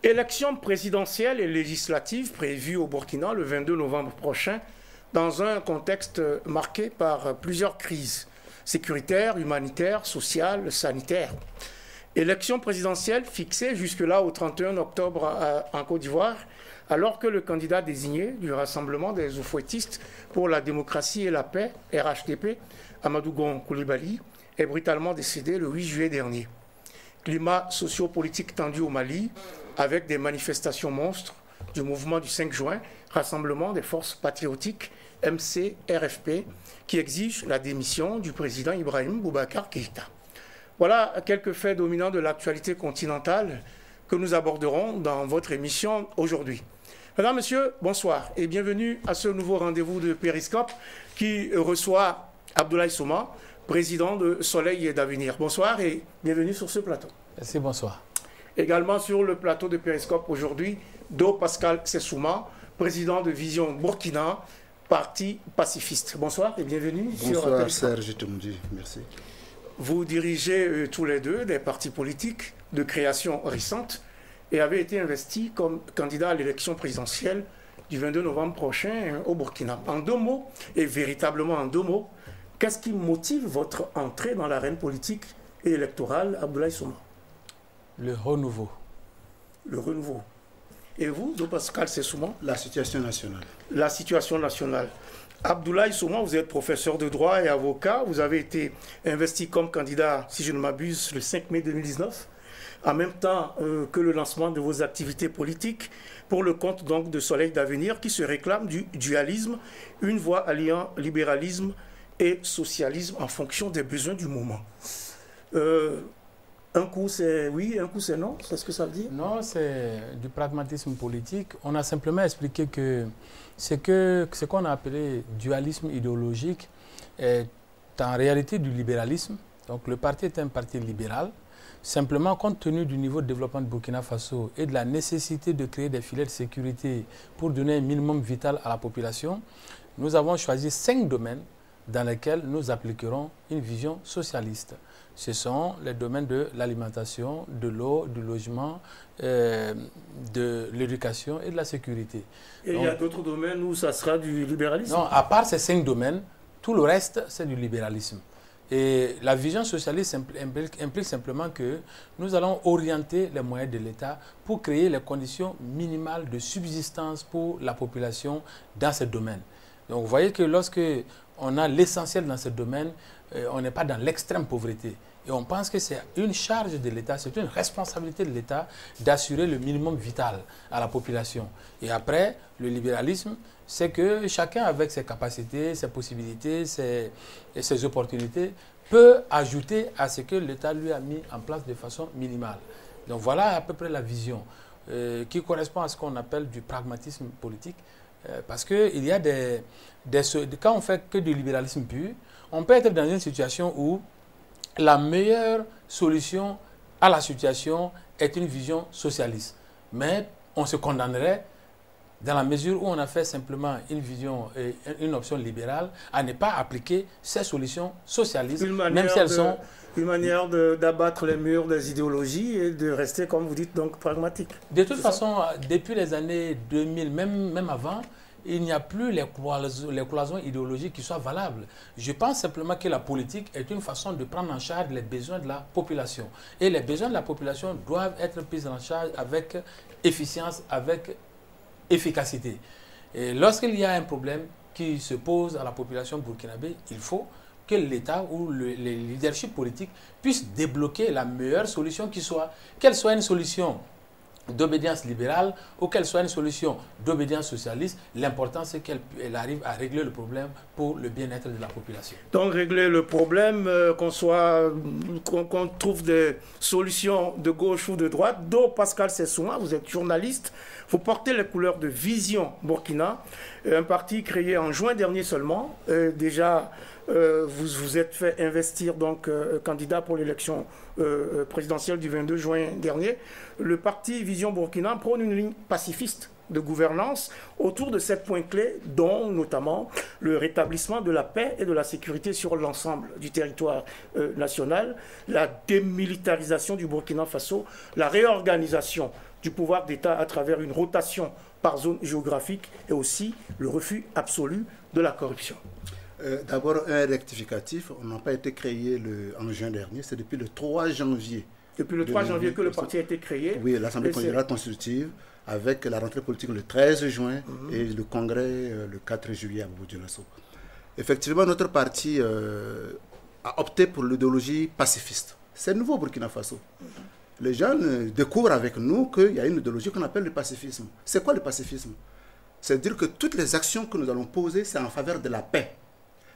Élections présidentielles et législatives prévues au Burkina le 22 novembre prochain, dans un contexte marqué par plusieurs crises sécuritaires, humanitaires, sociales, sanitaires. Élections présidentielles fixées jusque-là au 31 octobre en Côte d'Ivoire, alors que le candidat désigné du Rassemblement des Oufouettistes pour la démocratie et la paix, RHDP, Amadou Gon Coulibaly, est brutalement décédé le 8 juillet dernier. Climat socio-politique tendu au Mali, avec des manifestations monstres du mouvement du 5 juin, Rassemblement des forces patriotiques, MC-RFP, qui exige la démission du président Ibrahim Boubacar Keïta. Voilà quelques faits dominants de l'actualité continentale que nous aborderons dans votre émission aujourd'hui. Mesdames, Messieurs, bonsoir et bienvenue à ce nouveau rendez-vous de Périscope qui reçoit Abdoulaye Souma, président de Soleil et d'Avenir. Bonsoir et bienvenue sur ce plateau. Merci, bonsoir. Également sur le plateau de Périscope aujourd'hui, Do Pascal Sessouma, président de Vision Burkina, parti pacifiste. Bonsoir et bienvenue sur Périscope. Bonsoir Serge Toumdi, merci. Vous dirigez tous les deux des partis politiques de création récente et avez été investi comme candidat à l'élection présidentielle du 22 novembre prochain au Burkina. En deux mots, et véritablement en deux mots, qu'est-ce qui motive votre entrée dans l'arène politique et électorale, Abdoulaye Souma? Le renouveau. Le renouveau. Et vous, Do Pascal Sessouma? La situation nationale. La situation nationale. Abdoulaye Souma, vous êtes professeur de droit et avocat. Vous avez été investi comme candidat, si je ne m'abuse, le 5 mai 2019, en même temps que le lancement de vos activités politiques pour le compte donc de Soleil d'Avenir qui se réclame du dualisme, une voie alliant libéralisme et socialisme en fonction des besoins du moment. Un coup c'est oui, un coup c'est non, c'est ce que ça veut dire? Non, c'est du pragmatisme politique. On a simplement expliqué que ce qu'on a appelé dualisme idéologique est en réalité du libéralisme. Donc le parti est un parti libéral. Simplement, compte tenu du niveau de développement de Burkina Faso et de la nécessité de créer des filets de sécurité pour donner un minimum vital à la population, nous avons choisi 5 domaines dans lesquels nous appliquerons une vision socialiste. Ce sont les domaines de l'alimentation, de l'eau, du logement, de l'éducation et de la sécurité. Et donc, il y a d'autres domaines où ça sera du libéralisme? Non, à part ces 5 domaines, tout le reste, c'est du libéralisme. Et la vision socialiste implique simplement que nous allons orienter les moyens de l'État pour créer les conditions minimales de subsistance pour la population dans ces domaines. Donc vous voyez que lorsque on a l'essentiel dans ce domaine, on n'est pas dans l'extrême pauvreté. Et on pense que c'est une charge de l'État, c'est une responsabilité de l'État d'assurer le minimum vital à la population. Et après, le libéralisme, c'est que chacun avec ses capacités, ses possibilités, ses opportunités, peut ajouter à ce que l'État lui a mis en place de façon minimale. Donc voilà à peu près la vision qui correspond à ce qu'on appelle du pragmatisme politique. Parce qu'il y a quand on fait que du libéralisme pur, on peut être dans une situation où la meilleure solution à la situation est une vision socialiste. Mais on se condamnerait dans la mesure où on a fait simplement une option libérale à ne pas appliquer ces solutions socialistes, même si elles sont... Une manière d'abattre les murs des idéologies et de rester, comme vous dites, donc pragmatique. De toute façon, depuis les années 2000, même avant, il n'y a plus les cloisons idéologiques qui soient valables. Je pense simplement que la politique est une façon de prendre en charge les besoins de la population. Et les besoins de la population doivent être pris en charge avec efficience, avec efficacité. Et lorsqu'il y a un problème qui se pose à la population burkinabé, il faut que l'État ou les leaderships politiques puissent débloquer la meilleure solution qui soit. Qu'elle soit une solution d'obédience libérale ou qu'elle soit une solution d'obédience socialiste, l'important c'est qu'elle arrive à régler le problème pour le bien-être de la population. Donc régler le problème, qu'on trouve des solutions de gauche ou de droite. Do Pascal Sessouma, vous êtes journaliste, vous portez les couleurs de Vision Burkina, un parti créé en juin dernier seulement. Déjà, vous êtes fait investir donc candidat pour l'élection présidentielle du 22 juin dernier. Le parti Vision Burkina prône une ligne pacifiste de gouvernance autour de 7 points clés, dont notamment le rétablissement de la paix et de la sécurité sur l'ensemble du territoire national, la démilitarisation du Burkina Faso, la réorganisation du pouvoir d'État à travers une rotation par zone géographique et aussi le refus absolu de la corruption. D'abord, un rectificatif. On n'a pas été créé en juin dernier, c'est depuis le 3 janvier. Depuis le 3 janvier que le parti a été créé. Oui, l'Assemblée générale constitutive, avec la rentrée politique le 13 juin et le congrès le 4 juillet à Bobo-Dioulasso. Effectivement, notre parti a opté pour l'idéologie pacifiste. C'est nouveau au Burkina Faso. Les jeunes découvrent avec nous qu'il y a une idéologie qu'on appelle le pacifisme. C'est quoi le pacifisme? C'est-à-dire que toutes les actions que nous allons poser, c'est en faveur de la paix.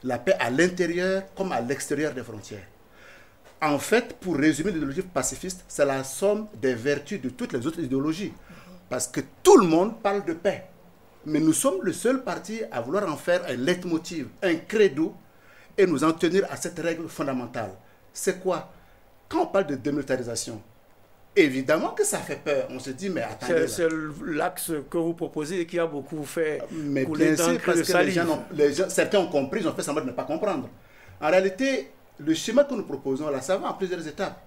La paix à l'intérieur comme à l'extérieur des frontières. En fait, pour résumer l'idéologie pacifiste, c'est la somme des vertus de toutes les autres idéologies. Parce que tout le monde parle de paix. Mais nous sommes le seul parti à vouloir en faire un leitmotiv, un credo, et nous en tenir à cette règle fondamentale. C'est quoi? Quand on parle de démilitarisation, évidemment que ça fait peur. On se dit, mais attendez. C'est l'axe que vous proposez et qui a beaucoup fait mais couler bien sûr, parce que certains ont compris, ils ont fait semblant de ne pas comprendre. En réalité, le schéma que nous proposons là, ça va en plusieurs étapes.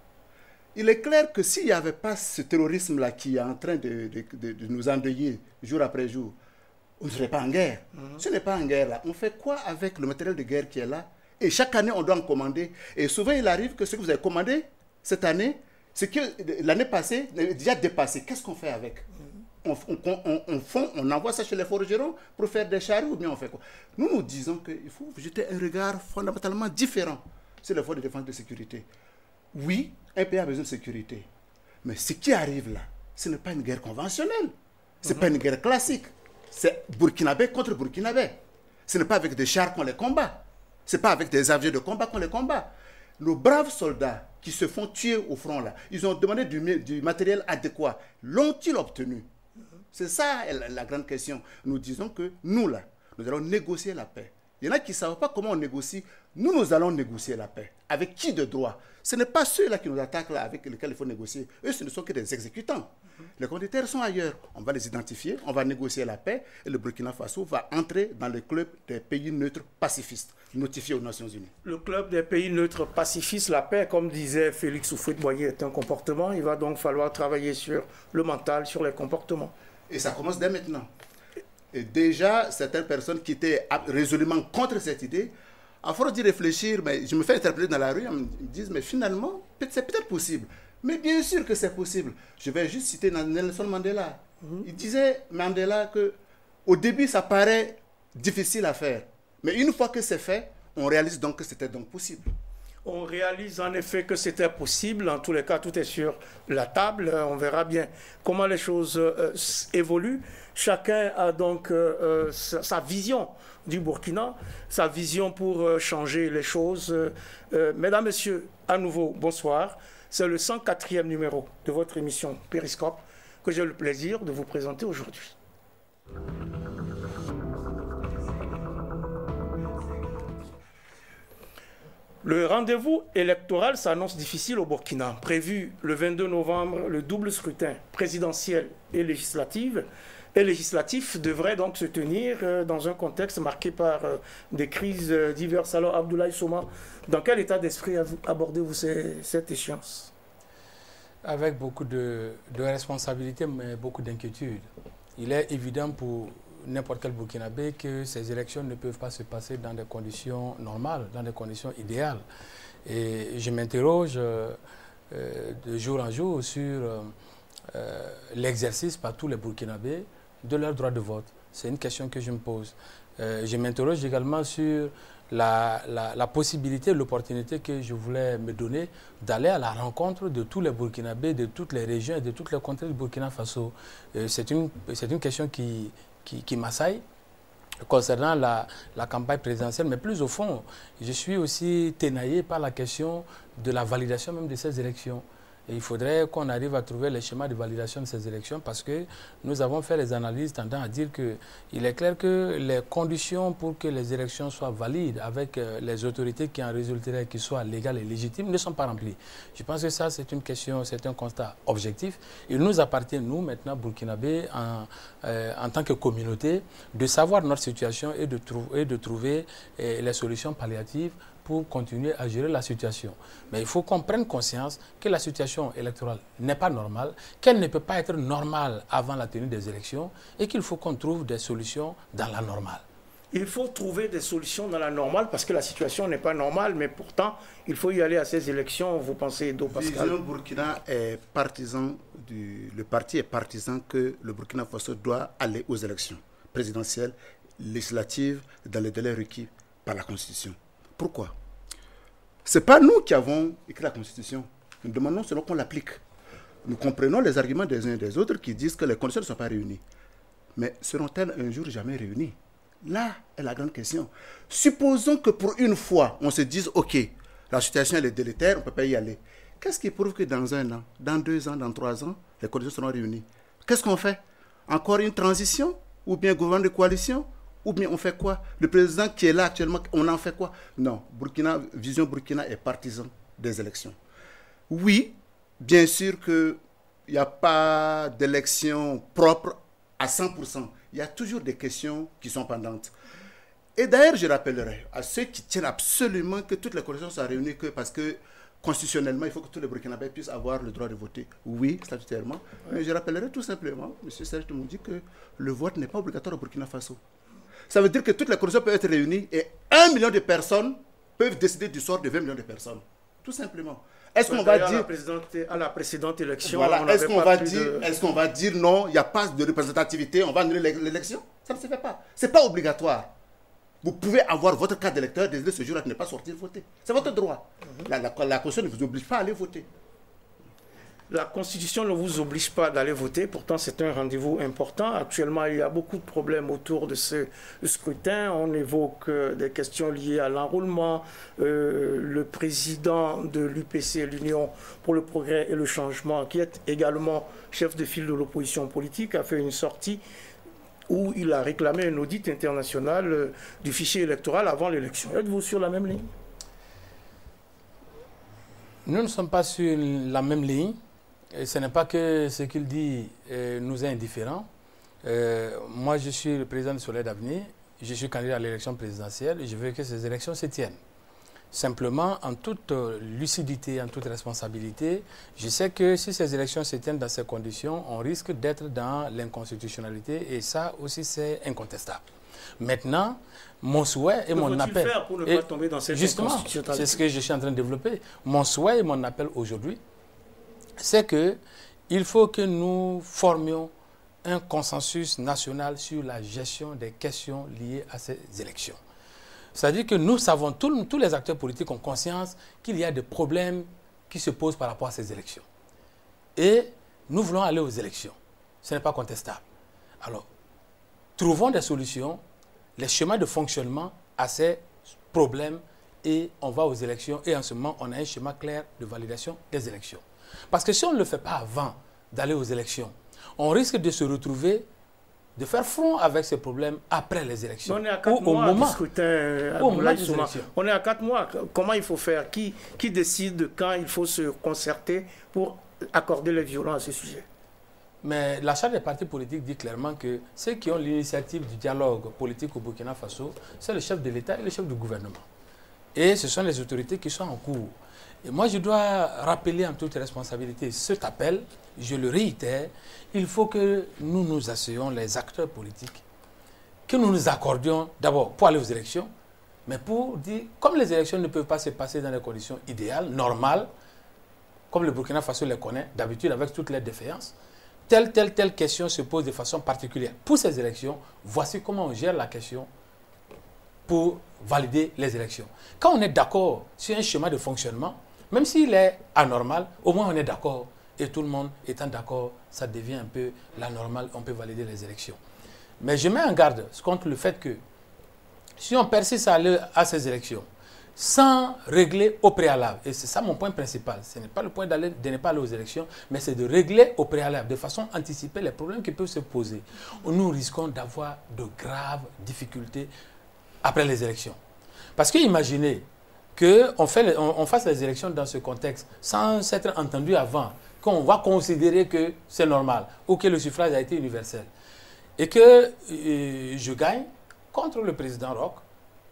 Il est clair que s'il n'y avait pas ce terrorisme-là qui est en train de nous endeuiller jour après jour, on ne serait pas en guerre. Ce n'est pas en guerre là. On fait quoi avec le matériel de guerre qui est là? Et chaque année, on doit en commander. Et souvent, il arrive que ce que vous avez commandé cette année, ce que l'année passée est déjà dépassé. Qu'est-ce qu'on fait avec? On envoie ça chez les forgerons pour faire des charrues ou bien on fait quoi? Nous disons qu'il faut jeter un regard fondamentalement différent sur les forces de défense et de sécurité. Oui, un pays a besoin de sécurité. Mais ce qui arrive là, ce n'est pas une guerre conventionnelle. Ce n'est pas une guerre classique. C'est burkinabé contre burkinabé. Ce n'est pas avec des chars qu'on les combat. Ce n'est pas avec des avions de combat qu'on les combat. Nos braves soldats qui se font tuer au front là, ils ont demandé du matériel adéquat. L'ont-ils obtenu? C'est ça la grande question. Nous disons que nous là, nous allons négocier la paix. Il y en a qui ne savent pas comment on négocie. Nous allons négocier la paix. Avec qui de droit? Ce n'est pas ceux-là qui nous attaquent là, avec lesquels il faut négocier. Eux, ce ne sont que des exécutants. Les commanditaires sont ailleurs. On va les identifier, on va négocier la paix et le Burkina Faso va entrer dans le club des pays neutres pacifistes, notifié aux Nations Unies. Le club des pays neutres pacifistes, la paix, comme disait Félix Houphouët-Boigny, est un comportement. Il va donc falloir travailler sur le mental, sur les comportements. Et ça commence dès maintenant. Et déjà, certaines personnes qui étaient résolument contre cette idée, à force d'y réfléchir, mais je me fais interpeller dans la rue, ils me disent, mais finalement, c'est peut-être possible. Mais bien sûr que c'est possible. Je vais juste citer Nelson Mandela. Il disait, Mandela, qu'au début, ça paraît difficile à faire. Mais une fois que c'est fait, on réalise donc que c'était donc possible. On réalise en effet que c'était possible. En tous les cas, tout est sur la table. On verra bien comment les choses évoluent. Chacun a donc sa vision du Burkina, sa vision pour changer les choses. Mesdames, Messieurs, à nouveau, bonsoir. C'est le 104e numéro de votre émission Périscope que j'ai le plaisir de vous présenter aujourd'hui. Le rendez-vous électoral s'annonce difficile au Burkina. Prévu le 22 novembre, le double scrutin présidentiel et législatif devrait donc se tenir dans un contexte marqué par des crises diverses. Alors, Abdoulaye Souma, dans quel état d'esprit abordez-vous cette échéance? Avec beaucoup de responsabilités, mais beaucoup d'inquiétudes. Il est évident pour n'importe quel Burkinabé que ces élections ne peuvent pas se passer dans des conditions normales, dans des conditions idéales. Et je m'interroge de jour en jour sur l'exercice par tous les Burkinabés de leur droit de vote. C'est une question que je me pose. Je m'interroge également sur la possibilité, l'opportunité que je voulais me donner d'aller à la rencontre de tous les Burkinabés, de toutes les régions et de toutes les contrées du Burkina Faso. C'est une question qui m'assaille concernant la campagne présidentielle, mais plus au fond, je suis aussi ténaillé par la question de la validation même de ces élections. Et il faudrait qu'on arrive à trouver les schémas de validation de ces élections parce que nous avons fait les analyses tendant à dire qu'il est clair que les conditions pour que les élections soient valides avec les autorités qui en résulteraient, qui soient légales et légitimes, ne sont pas remplies. Je pense que ça, c'est une question, c'est un constat objectif. Il nous appartient, nous, maintenant, Burkinabés, en tant que communauté, de savoir notre situation et de trouver les solutions palliatives pour continuer à gérer la situation. Mais il faut qu'on prenne conscience que la situation électorale n'est pas normale, qu'elle ne peut pas être normale avant la tenue des élections et qu'il faut qu'on trouve des solutions dans la normale. Il faut trouver des solutions dans la normale parce que la situation n'est pas normale, mais pourtant, il faut y aller à ces élections. Vous pensez, Edo Pascal? Vision Burkina est partisan, le parti est partisan que le Burkina Faso doit aller aux élections présidentielles, législatives, dans les délais requis par la Constitution. Pourquoi? Ce n'est pas nous qui avons écrit la Constitution. Nous demandons seulement qu'on l'applique. Nous comprenons les arguments des uns et des autres qui disent que les conditions ne sont pas réunies. Mais seront-elles un jour jamais réunies? Là est la grande question. Supposons que pour une fois, on se dise, OK, la situation elle est délétère, on ne peut pas y aller. Qu'est-ce qui prouve que dans 1 an, dans 2 ans, dans 3 ans, les conditions seront réunies? Qu'est-ce qu'on fait? Encore une transition? Ou bien gouvernement de coalition? Ou bien on fait quoi? Le président qui est là actuellement, on en fait quoi? Non, Vision Burkina est partisan des élections. Oui, bien sûr qu'il n'y a pas d'élection propre à 100%. Il y a toujours des questions qui sont pendantes. Et d'ailleurs, je rappellerai à ceux qui tiennent absolument que toutes les conditions soient réunies que parce que constitutionnellement, il faut que tous les Burkinabés puissent avoir le droit de voter. Oui, statutairement. Mais je rappellerai tout simplement, M. Serge me dit que le vote n'est pas obligatoire au Burkina Faso. Ça veut dire que toutes les conditions peuvent être réunies et 1 million de personnes peuvent décider du sort de 20 millions de personnes. Tout simplement. Est-ce qu'on va dire... À la précédente élection, voilà, est-ce qu'on va dire non, il n'y a pas de représentativité, on va annuler l'élection? Ça ne se fait pas. Ce n'est pas obligatoire. Vous pouvez avoir votre carte d'électeur, décider ce jour-là de ne pas sortir voter. C'est votre droit. La Constitution ne vous oblige pas à aller voter. La Constitution ne vous oblige pas d'aller voter, pourtant c'est un rendez-vous important. Actuellement, il y a beaucoup de problèmes autour de ce scrutin. On évoque des questions liées à l'enrôlement. Le président de l'UPC, l'Union pour le progrès et le changement, qui est également chef de file de l'opposition politique, a fait une sortie où il a réclamé un audit international du fichier électoral avant l'élection. Êtes-vous sur la même ligne? Nous ne sommes pas sur la même ligne. Et ce n'est pas que ce qu'il dit nous est indifférent. Moi, je suis le président de Soleil d'Avenir. Je suis candidat à l'élection présidentielle et je veux que ces élections se tiennent. Simplement, en toute lucidité, en toute responsabilité, je sais que si ces élections se tiennent dans ces conditions, on risque d'être dans l'inconstitutionnalité et ça aussi, c'est incontestable. Maintenant, mon souhait et mon appel... faire pour ne pas tomber dans cette inconstitutionnalité? C'est ce que je suis en train de développer. Mon souhait et mon appel aujourd'hui, c'est qu'il faut que nous formions un consensus national sur la gestion des questions liées à ces élections. C'est-à-dire que nous savons, tous les acteurs politiques ont conscience qu'il y a des problèmes qui se posent par rapport à ces élections. Et nous voulons aller aux élections. Ce n'est pas contestable. Alors, trouvons des solutions, les schémas de fonctionnement à ces problèmes et on va aux élections et en ce moment, on a un schéma clair de validation des élections. Parce que si on ne le fait pas avant d'aller aux élections, on risque de se retrouver, de faire front avec ces problèmes après les élections. On est à 4 mois du scrutin. On est à 4 mois. Comment il faut faire? Qui décide quand il faut se concerter pour accorder les violons à ce sujet? Mais la charte des partis politiques dit clairement que ceux qui ont l'initiative du dialogue politique au Burkina Faso, c'est le chef de l'État et le chef du gouvernement. Et ce sont les autorités qui sont en cours. Et moi, je dois rappeler en toute responsabilité cet appel, je le réitère, il faut que nous nous asseyons, les acteurs politiques, que nous nous accordions d'abord pour aller aux élections, mais pour dire, comme les élections ne peuvent pas se passer dans des conditions idéales, normales, comme le Burkina Faso les connaît, d'habitude avec toutes les défaillances, telle question se pose de façon particulière. Pour ces élections, voici comment on gère la question pour valider les élections. Quand on est d'accord sur un schéma de fonctionnement, même s'il est anormal, au moins on est d'accord. Et tout le monde étant d'accord, ça devient un peu la normale, on peut valider les élections. Mais je mets en garde contre le fait que si on persiste à aller à ces élections sans régler au préalable, et c'est ça mon point principal, ce n'est pas le point de ne pas aller aux élections, mais c'est de régler au préalable, de façon anticiper les problèmes qui peuvent se poser. Nous risquons d'avoir de graves difficultés après les élections. Parce que imaginez qu'on fasse les élections dans ce contexte sans s'être entendu avant, qu'on va considérer que c'est normal ou que le suffrage a été universel et que je gagne contre le président Roch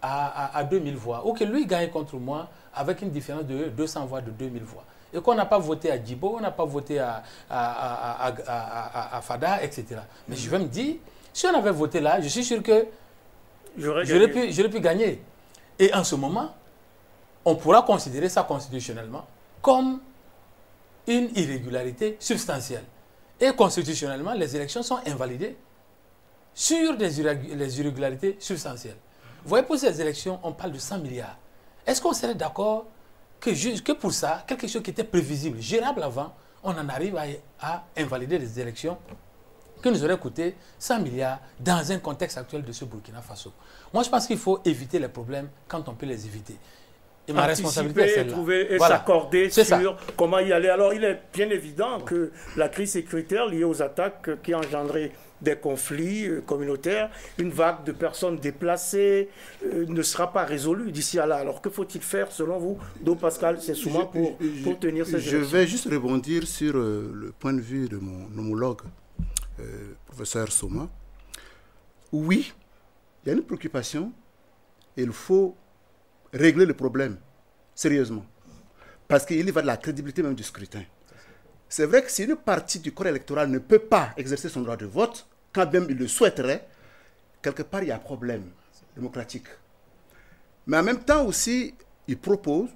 à 2000 voix, ou que lui gagne contre moi avec une différence de 200 voix, de 2000 voix, et qu'on n'a pas voté à Djibo, on n'a pas voté à Fada, etc. Mais je vais me dire, si on avait voté là, je suis sûr que j'aurais pu gagner. Et en ce moment, on pourra considérer ça constitutionnellement comme une irrégularité substantielle. Et constitutionnellement, les élections sont invalidées sur les irrégularités substantielles. Vous voyez, pour ces élections, on parle de 100 milliards. Est-ce qu'on serait d'accord que pour ça, quelque chose qui était prévisible, gérable avant, on en arrive à invalider les élections qui nous auraient coûté 100 milliards dans un contexte actuel de ce Burkina Faso? Moi, je pense qu'il faut éviter les problèmes quand on peut les éviter. Et ma responsabilité est celle-là. Trouver et s'accorder sur comment y aller. Alors, il est bien évident que la crise sécuritaire liée aux attaques qui a engendré des conflits communautaires, une vague de personnes déplacées ne sera pas résolue d'ici à là. Alors, que faut-il faire, selon vous, Do Pascal Sessouma, pour tenir ces élections? Je vais juste rebondir sur le point de vue de mon homologue, professeur Soma. Oui, il y a une préoccupation et il faut régler le problème, sérieusement. Parce qu'il y va de la crédibilité même du scrutin. C'est vrai que si une partie du corps électoral ne peut pas exercer son droit de vote, quand même il le souhaiterait, quelque part il y a un problème démocratique. Mais en même temps aussi, il propose,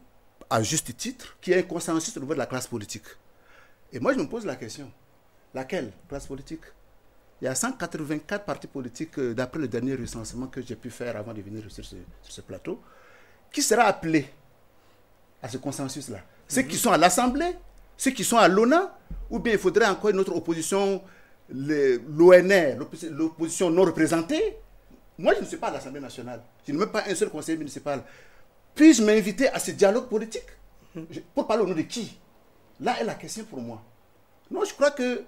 à juste titre, qu'il y ait un consensus au niveau de la classe politique. Et moi je me pose la question, laquelle classe politique? Il y a 184 partis politiques, d'après le dernier recensement que j'ai pu faire avant de venir sur ce plateau, qui sera appelé à ce consensus-là? Ceux qui sont à l'Assemblée, ceux qui sont à l'ONA, ou bien il faudrait encore une autre opposition, l'ONR, l'opposition non représentée? Moi, je ne suis pas à l'Assemblée nationale. Je n'ai même pas un seul conseiller municipal. Puis-je m'inviter à ce dialogue politique? Pour parler au nom de qui? Là est la question pour moi. Non, je crois que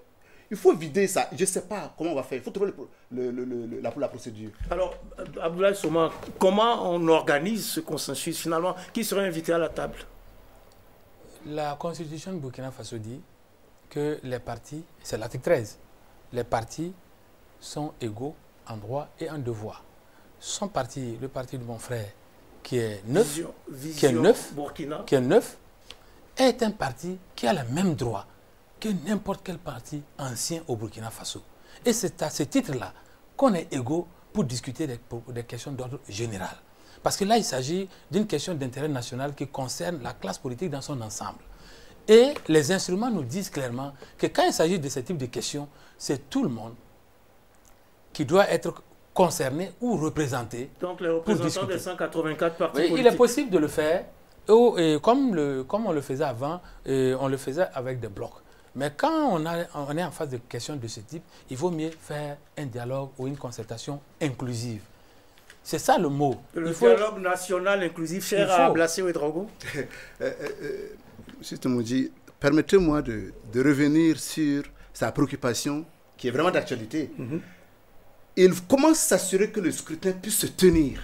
il faut vider ça. Je ne sais pas comment on va faire. Il faut trouver la procédure. Alors, Abdoulaye Soma, comment on organise ce consensus finalement? Qui serait invité à la table? La constitution de Burkina Faso dit que les partis, c'est l'article 13, les partis sont égaux en droit et en devoir. Son parti, le parti de mon frère, qui est neuf, est un parti qui a le même droit que n'importe quel parti ancien au Burkina Faso. Et c'est à ce titre-là qu'on est égaux pour discuter des questions d'ordre général. Parce que là, il s'agit d'une question d'intérêt national qui concerne la classe politique dans son ensemble. Et les instruments nous disent clairement que quand il s'agit de ce type de questions, c'est tout le monde qui doit être concerné ou représenté. Donc les représentants des 184 partis politiques. Il est possible de le faire, et comme on le faisait avant, on le faisait avec des blocs. Mais quand on est en face de questions de ce type, il vaut mieux faire un dialogue ou une concertation inclusive. C'est ça le mot. Le dialogue national inclusif, cher à Blasio Ouedraogo. Monsieur Temoudji, permettez-moi de revenir sur sa préoccupation, qui est vraiment d'actualité. Il commence à s'assurer que le scrutin puisse se tenir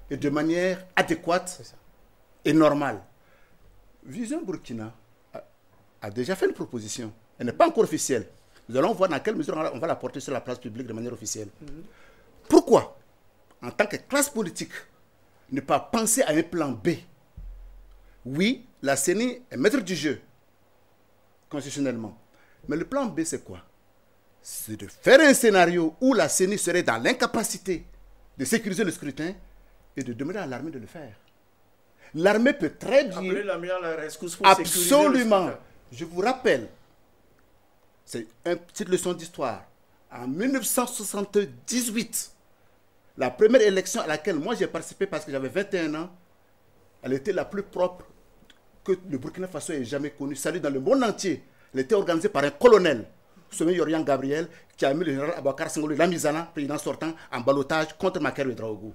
et de manière adéquate et normale. Vision Burkina a déjà fait une proposition. Elle n'est pas encore officielle. Nous allons voir dans quelle mesure on va la porter sur la place publique de manière officielle. Pourquoi, en tant que classe politique, ne pas penser à un plan B? Oui, la CENI est maître du jeu, constitutionnellement. Mais le plan B, c'est quoi? C'est de faire un scénario où la CENI serait dans l'incapacité de sécuriser le scrutin et de demander à l'armée de le faire. L'armée peut très bien... Appeler l'armée à la rescousse pour absolument. Je vous rappelle, c'est une petite leçon d'histoire. En 1978, la première élection à laquelle moi j'ai participé parce que j'avais 21 ans, elle était la plus propre que le Burkina Faso ait jamais connue. Salut dans le monde entier. Elle était organisée par un colonel, Sommet Yorian Gabriel, qui a mis le général Abakar Sengolo Lamizana, président sortant, en ballottage contre Maker Ouedraogo.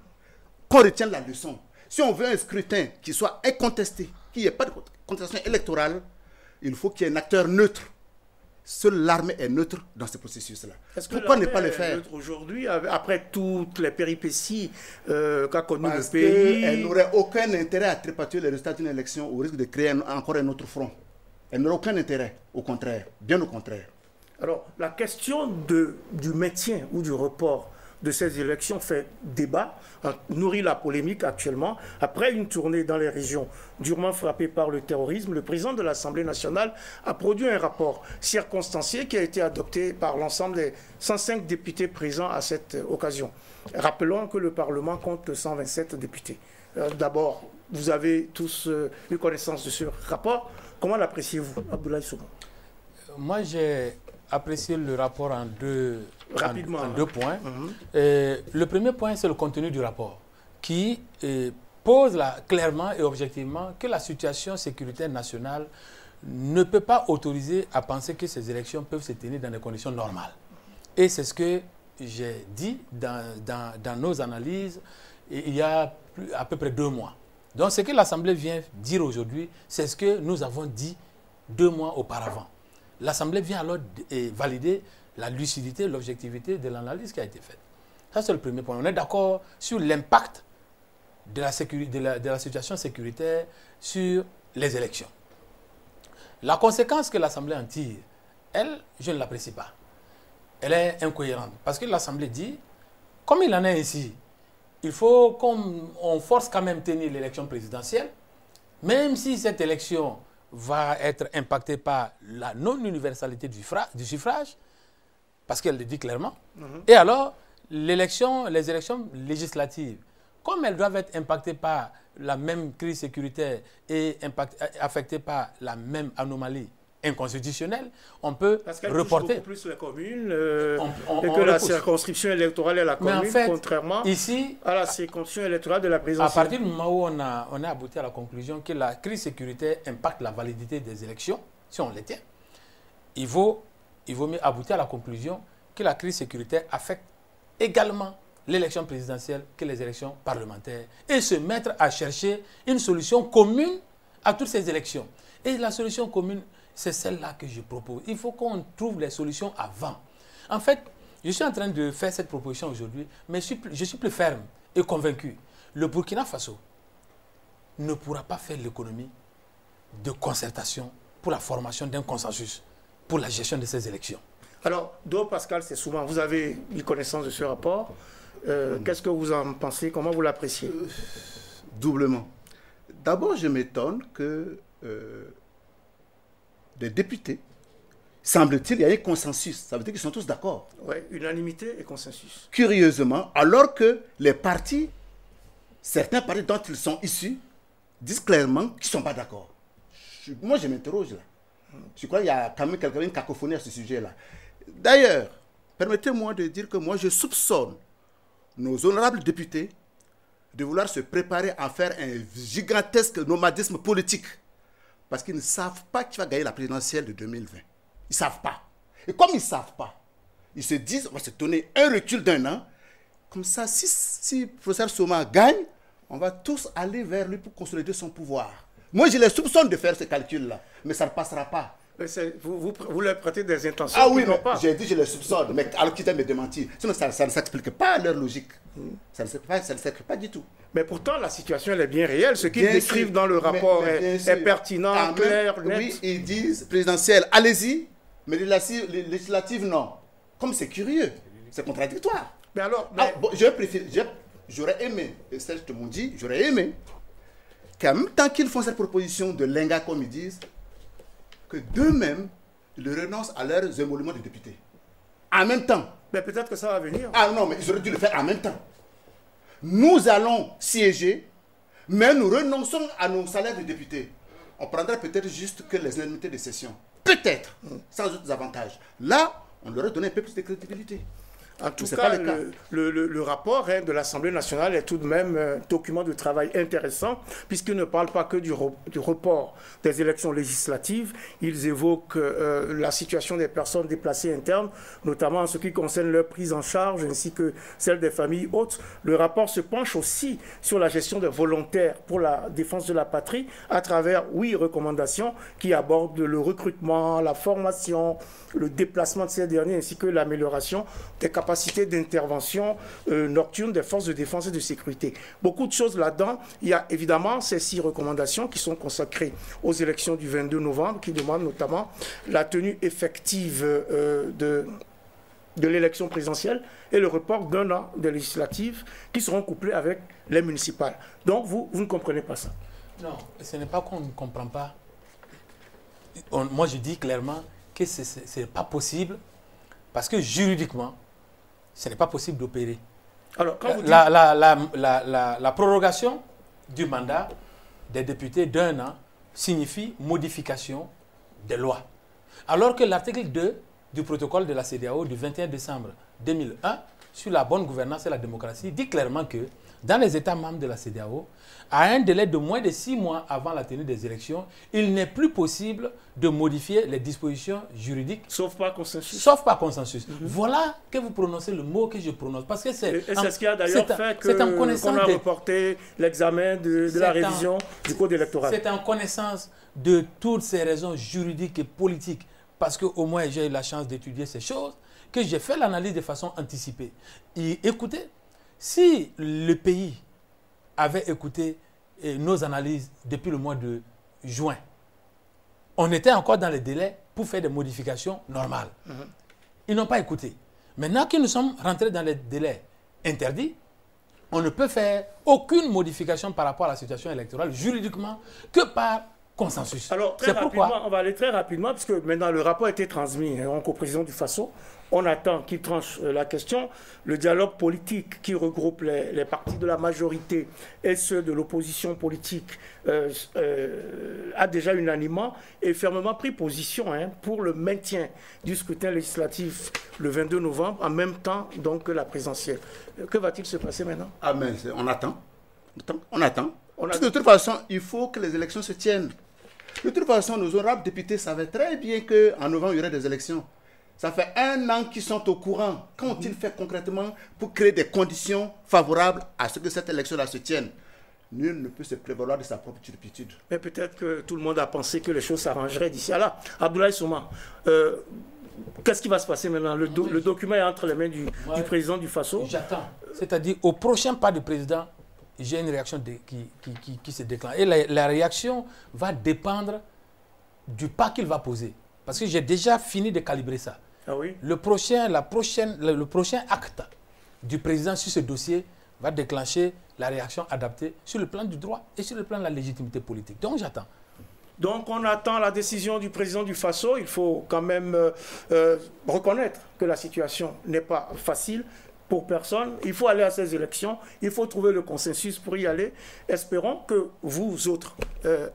Qu'on retienne la leçon. Si on veut un scrutin qui soit incontesté, qu'il n'y ait pas de contestation électorale, il faut qu'il y ait un acteur neutre. Seule l'armée est neutre dans ce processus-là. Pourquoi ne pas le faire aujourd'hui, après toutes les péripéties qu'a connues le Parce pays? qu'elle n'aurait aucun intérêt à trépatuer les résultats d'une élection au risque de créer encore un autre front. Elle n'aurait aucun intérêt, au contraire, bien au contraire. Alors, la question du maintien ou du report de ces élections fait débat, nourrit la polémique actuellement. Après une tournée dans les régions durement frappées par le terrorisme, le président de l'Assemblée nationale a produit un rapport circonstancié qui a été adopté par l'ensemble des 105 députés présents à cette occasion. Rappelons que le Parlement compte 127 députés. D'abord, vous avez tous eu connaissance de ce rapport. Comment l'appréciez-vous, Abdoulaye Soumou? Moi, j'ai apprécié le rapport en deux points. Le premier point, c'est le contenu du rapport, qui pose clairement et objectivement que la situation sécuritaire nationale ne peut pas autoriser à penser que ces élections peuvent se tenir dans des conditions normales. Et c'est ce que j'ai dit dans nos analyses il y a à peu près 2 mois. Donc ce que l'Assemblée vient dire aujourd'hui, c'est ce que nous avons dit 2 mois auparavant. L'Assemblée vient alors valider la lucidité, l'objectivité de l'analyse qui a été faite. Ça, c'est le premier point. On est d'accord sur l'impact de la situation sécuritaire sur les élections. La conséquence que l'Assemblée en tire, elle, je ne l'apprécie pas. Elle est incohérente. Parce que l'Assemblée dit, comme il en est ainsi, il faut qu'on force quand même tenir l'élection présidentielle, même si cette élection va être impactée par la non-universalité du suffrage, parce qu'elle le dit clairement. Et alors, les élections législatives, comme elles doivent être impactées par la même crise sécuritaire et affectées par la même anomalie inconstitutionnelle, on peut reporter. Beaucoup plus les communes et que la circonscription électorale est la commune, en fait, contrairement à la circonscription électorale de la présidentielle. À partir du moment où on a abouti à la conclusion que la crise sécuritaire impacte la validité des élections, si on les tient, il vaut mieux aboutir à la conclusion que la crise sécuritaire affecte également l'élection présidentielle que les élections parlementaires et se mettre à chercher une solution commune à toutes ces élections. Et la solution commune, c'est celle-là que je propose. Il faut qu'on trouve les solutions avant. En fait, je suis en train de faire cette proposition aujourd'hui, mais je suis plus ferme et convaincu. Le Burkina Faso ne pourra pas faire l'économie de concertation pour la formation d'un consensus pour la gestion de ces élections. Alors, Do Pascal, c'est souvent, vous avez eu connaissance de ce rapport. Qu'est-ce que vous en pensez? Comment vous l'appréciez? Doublement. D'abord, je m'étonne que des députés, semble-t-il, il y a un consensus. Ça veut dire qu'ils sont tous d'accord. Oui, unanimité et consensus. Curieusement, alors que les partis, certains partis dont ils sont issus, disent clairement qu'ils ne sont pas d'accord. Moi, je m'interroge là. Je crois qu'il y a quand même une cacophonie à ce sujet-là. D'ailleurs, permettez-moi de dire que moi, je soupçonne nos honorables députés de vouloir se préparer à faire un gigantesque nomadisme politique. Parce qu'ils ne savent pas qui va gagner la présidentielle de 2020. Ils ne savent pas. Et comme ils ne savent pas, ils se disent, on va se donner un recul d'1 an. Comme ça, si le professeur Soma gagne, on va tous aller vers lui pour consolider son pouvoir. Moi, je les soupçonne de faire ce calcul-là. Mais ça ne passera pas. Vous leur prêtez des intentions. Ah oui, mais j'ai dit je les soupçonne, mais alors qu'ils aiment me démentir. Sinon, ça ne s'explique pas leur logique. Ça ne s'explique pas du tout. Mais pourtant, la situation elle est bien réelle. Ce qu'ils décrivent dans le rapport est pertinent, clair, net. Oui, ils disent présidentielle, allez-y, mais législative, non. Comme c'est curieux, c'est contradictoire. Mais alors, j'aurais aimé, et Serge te m'ont dit, j'aurais aimé qu'en même temps qu'ils font cette proposition de Lenga, comme ils disent, que d'eux-mêmes, ils renoncent à leurs émoluments de députés. En même temps. Mais peut-être que ça va venir. Ah non, mais ils auraient dû le faire en même temps. Nous allons siéger, mais nous renonçons à nos salaires de députés. On prendra peut-être juste que les indemnités de session. Peut-être, sans autres avantages. Là, on leur aurait donné un peu plus de crédibilité. En tout cas, le rapport de l'Assemblée nationale est tout de même un document de travail intéressant, puisqu'il ne parle pas que du report des élections législatives. Ils évoquent la situation des personnes déplacées internes, notamment en ce qui concerne leur prise en charge, ainsi que celle des familles hautes. Le rapport se penche aussi sur la gestion des volontaires pour la défense de la patrie, à travers 8 recommandations qui abordent le recrutement, la formation, le déplacement de ces derniers, ainsi que l'amélioration des capacités d'intervention nocturne des forces de défense et de sécurité. Beaucoup de choses là-dedans. Il y a évidemment ces 6 recommandations qui sont consacrées aux élections du 22 novembre, qui demandent notamment la tenue effective de de l'élection présidentielle et le report d'1 an des législatives qui seront couplées avec les municipales. Donc vous ne comprenez pas ça? Non, ce n'est pas qu'on ne comprend pas. Moi, je dis clairement que ce n'est pas possible parce que juridiquement, ce n'est pas possible d'opérer. Alors, quand vous dites... la prorogation du mandat des députés d'1 an signifie modification des lois. Alors que l'article 2 du protocole de la CEDEAO du 21 décembre 2001 sur la bonne gouvernance et la démocratie dit clairement que dans les États membres de la CEDEAO, à un délai de moins de 6 mois avant la tenue des élections, il n'est plus possible de modifier les dispositions juridiques. Sauf par consensus. Sauf par consensus. Voilà que vous prononcez le mot que je prononce. Parce que c'est... Et c'est ce qui a d'ailleurs fait qu'on a reporté l'examen de la révision du code électoral. C'est en connaissance de toutes ces raisons juridiques et politiques, parce qu'au moins j'ai eu la chance d'étudier ces choses, que j'ai fait l'analyse de façon anticipée. Et écoutez, si le pays avait écouté nos analyses depuis le mois de juin, on était encore dans les délais pour faire des modifications normales. Ils n'ont pas écouté. Maintenant que nous sommes rentrés dans les délais interdits, on ne peut faire aucune modification par rapport à la situation électorale juridiquement que par consensus. Alors, très rapidement, on va aller très rapidement, puisque maintenant le rapport a été transmis au président du Faso. On attend qu'il tranche la question. Le dialogue politique qui regroupe les partis de la majorité et ceux de l'opposition politique a déjà unanimement et fermement pris position pour le maintien du scrutin législatif le 22 novembre, en même temps donc que la présidentielle. Que va-t-il se passer maintenant? Ah mais on attend. On attend. Parce que de toute façon, il faut que les élections se tiennent. De toute façon, nos honorables députés savaient très bien qu'en novembre, il y aurait des élections. Ça fait 1 an qu'ils sont au courant. Qu'ont-ils fait concrètement pour créer des conditions favorables à ce que cette élection-là se tienne? Nul ne peut se prévaloir de sa propre turpitude. Mais peut-être que tout le monde a pensé que les choses s'arrangeraient d'ici à là. Abdoulaye Souma, qu'est-ce qui va se passer maintenant? Le document est entre les mains du président du Faso. J'attends. C'est-à-dire, au prochain pas du président, j'ai une réaction qui se déclenche. Et la réaction va dépendre du pas qu'il va poser. Parce que j'ai déjà fini de calibrer ça. Ah oui? Le prochain acte du président sur ce dossier va déclencher la réaction adaptée sur le plan du droit et sur le plan de la légitimité politique. Donc j'attends. Donc on attend la décision du président du Faso. Il faut quand même reconnaître que la situation n'est pas facile pour personne. Il faut aller à ces élections. Il faut trouver le consensus pour y aller. Espérons que vous autres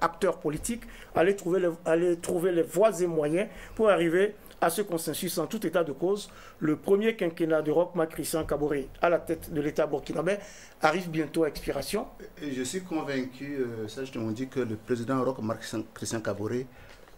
acteurs politiques allez trouver les voies et moyens pour arriver à ce consensus en tout état de cause. Le premier quinquennat de Roch Marc Christian Kaboré à la tête de l'État burkinabé arrive bientôt à expiration. Et je suis convaincu, ça je te dis que le président Roch Marc Christian Kaboré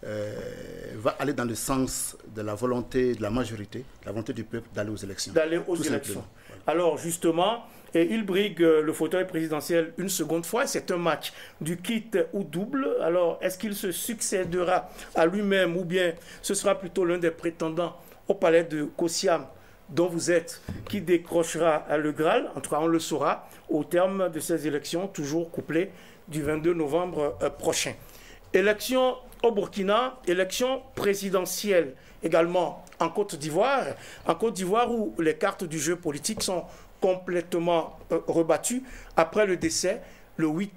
va aller dans le sens de la volonté de la majorité, la volonté du peuple d'aller aux élections. D'aller aux élections. Voilà. Alors justement, il brigue le fauteuil présidentiel une seconde fois. C'est un match du kit ou double. Alors est-ce qu'il se succédera à lui-même ou bien ce sera plutôt l'un des prétendants au palais de Kosiam dont vous êtes qui décrochera le Graal? En tout cas, on le saura au terme de ces élections, toujours couplées du 22 novembre prochain. Élection au Burkina, élection présidentielle également en Côte d'Ivoire. En Côte d'Ivoire où les cartes du jeu politique sont complètement rebattues après le décès le 8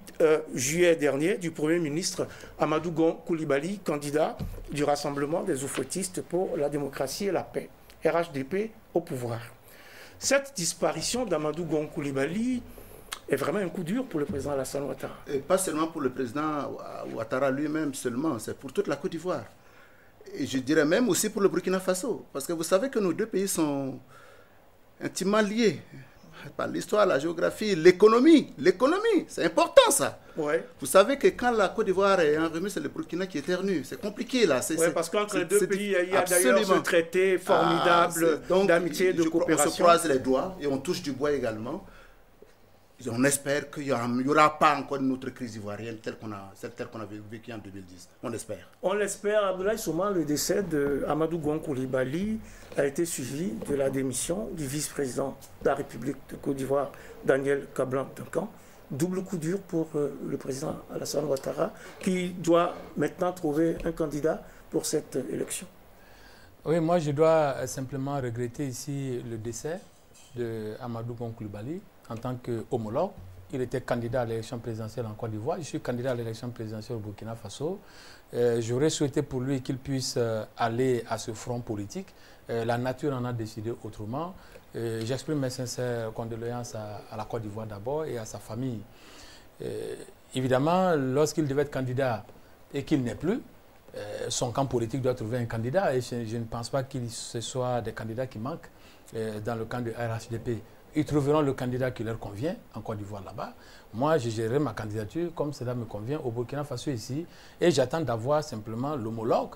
juillet dernier du Premier ministre Amadou Gon Coulibaly, candidat du Rassemblement des Oufouettistes pour la démocratie et la paix, RHDP, au pouvoir. Cette disparition d'Amadou Gon Coulibaly est vraiment un coup dur pour le président Alassane Ouattara. Et pas seulement pour le président Ouattara lui-même seulement, c'est pour toute la Côte d'Ivoire. Et je dirais même aussi pour le Burkina Faso. Parce que vous savez que nos deux pays sont intimement liés par l'histoire, la géographie, l'économie. L'économie, c'est important ça. Ouais. Vous savez que quand la Côte d'Ivoire est enrhumée, c'est le Burkina qui éternue. C'est compliqué là. Oui, parce qu'entre les deux pays, il y a d'ailleurs ce traité formidable d'amitié et de coopération. On se croise les doigts et on touche du bois également. On espère qu'il n'y aura pas encore une autre crise ivoirienne telle qu'on a vécue en 2010. On espère. On l'espère. Abdoulaye Souma, le décès d'Amadou Gon Coulibaly a été suivi de la démission du vice-président de la République de Côte d'Ivoire, Daniel Kablan-Duncan. Double coup dur pour le président Alassane Ouattara, qui doit maintenant trouver un candidat pour cette élection. Oui, moi je dois simplement regretter ici le décès de Amadou Gon Coulibaly en tant qu'homologue. Il était candidat à l'élection présidentielle en Côte d'Ivoire. Je suis candidat à l'élection présidentielle au Burkina Faso. J'aurais souhaité pour lui qu'il puisse aller à ce front politique. La nature en a décidé autrement. J'exprime mes sincères condoléances à la Côte d'Ivoire d'abord et à sa famille. Évidemment, lorsqu'il devait être candidat et qu'il n'est plus, son camp politique doit trouver un candidat. Et je ne pense pas qu'il ce soit des candidats qui manquent dans le camp de RHDP. Ils trouveront le candidat qui leur convient en Côte d'Ivoire là-bas. Moi, je gérerai ma candidature comme cela me convient au Burkina Faso ici. Et j'attends d'avoir simplement l'homologue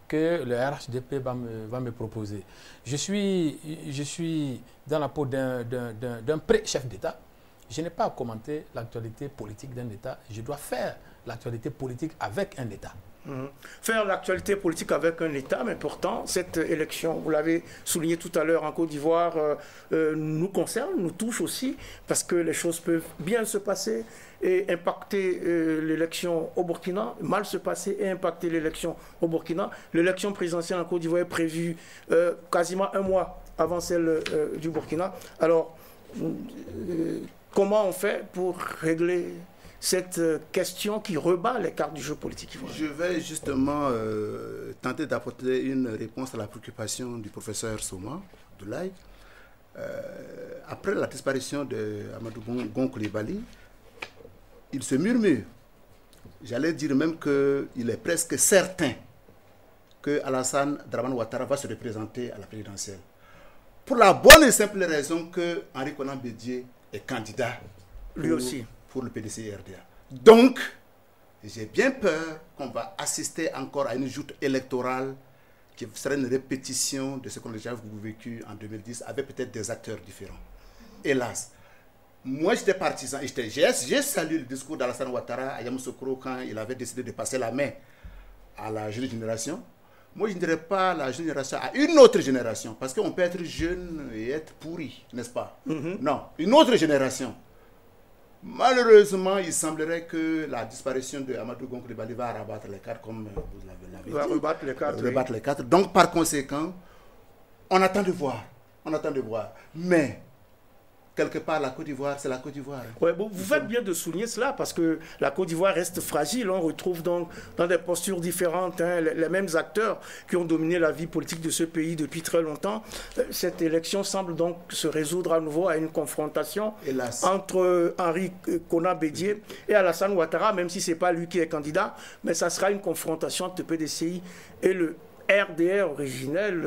que le RHDP va me proposer. Je suis dans la peau d'un pré-chef d'État. Je n'ai pas à commenter l'actualité politique d'un État. Je dois faire l'actualité politique avec un État. Faire l'actualité politique avec un État, mais pourtant, cette élection, vous l'avez souligné tout à l'heure en Côte d'Ivoire, nous concerne, nous touche aussi, parce que les choses peuvent bien se passer et impacter l'élection au Burkina, mal se passer et impacter l'élection au Burkina. L'élection présidentielle en Côte d'Ivoire est prévue quasiment un mois avant celle du Burkina. Alors, comment on fait pour régler cette question qui rebat les cartes du jeu politique ivoirien? Je vais justement tenter d'apporter une réponse à la préoccupation du professeur Soma Abdoulaye. Après la disparition de Amadou Gon Coulibaly, il se murmure. J'allais dire même qu'il est presque certain que Alassane Dramane Ouattara va se représenter à la présidentielle. Pour la bonne et simple raison que Henri Konan Bédié est candidat lui aussi pour le PDC-RDA. Donc, j'ai bien peur qu'on va assister encore à une joute électorale qui serait une répétition de ce qu'on a déjà vécu en 2010 avec peut-être des acteurs différents. Hélas. Moi, j'étais partisan. J'ai salué le discours d'Alassane Ouattara à Yamoussoukro quand il avait décidé de passer la main à la jeune génération. Moi, je ne dirais pas la jeune génération à une autre génération, parce qu'on peut être jeune et être pourri, n'est-ce pas? Non, une autre génération. Malheureusement, il semblerait que la disparition de Amadou Gon Coulibaly va rabattre les cartes, comme vous l'avez dit. Va rebattre les cartes. Rebattre les cartes. Donc, par conséquent, on attend de voir. On attend de voir. Mais, quelque part, la Côte d'Ivoire, c'est la Côte d'Ivoire. Ouais, bon, vous faites bien de souligner cela, parce que la Côte d'Ivoire reste fragile. On retrouve donc dans des postures différentes les mêmes acteurs qui ont dominé la vie politique de ce pays depuis très longtemps. Cette élection semble donc se résoudre à nouveau à une confrontation entre Henri Konan Bédié et Alassane Ouattara, même si ce n'est pas lui qui est candidat, mais ça sera une confrontation entre le PDCI et le RDR originel,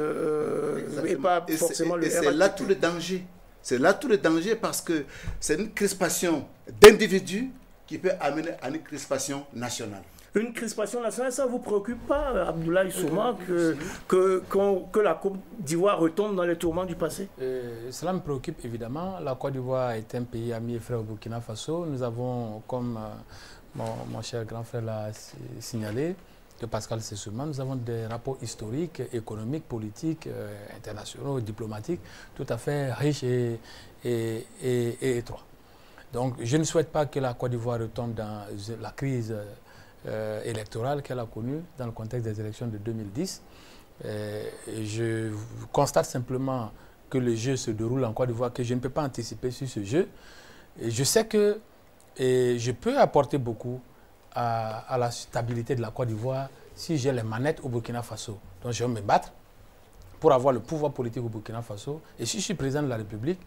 et pas forcément le RDR. C'est là tout le danger. C'est là tout le danger, parce que c'est une crispation d'individus qui peut amener à une crispation nationale. Une crispation nationale, ça ne vous préoccupe pas, Abdoulaye Souma, que la Côte d'Ivoire retombe dans les tourments du passé? Cela me préoccupe évidemment. La Côte d'Ivoire est un pays ami et frère au Burkina Faso. Nous avons, comme mon cher grand frère l'a signalé, de Pascal Sessouma, nous avons des rapports historiques, économiques, politiques, internationaux, diplomatiques, tout à fait riches et étroits. Donc, je ne souhaite pas que la Côte d'Ivoire retombe dans la crise électorale qu'elle a connue dans le contexte des élections de 2010. Je constate simplement que le jeu se déroule en Côte d'Ivoire, que je ne peux pas anticiper sur ce jeu. Et je sais que je peux apporter beaucoup à la stabilité de la Côte d'Ivoire si j'ai les manettes au Burkina Faso. Donc je vais me battre pour avoir le pouvoir politique au Burkina Faso. Et si je suis président de la République,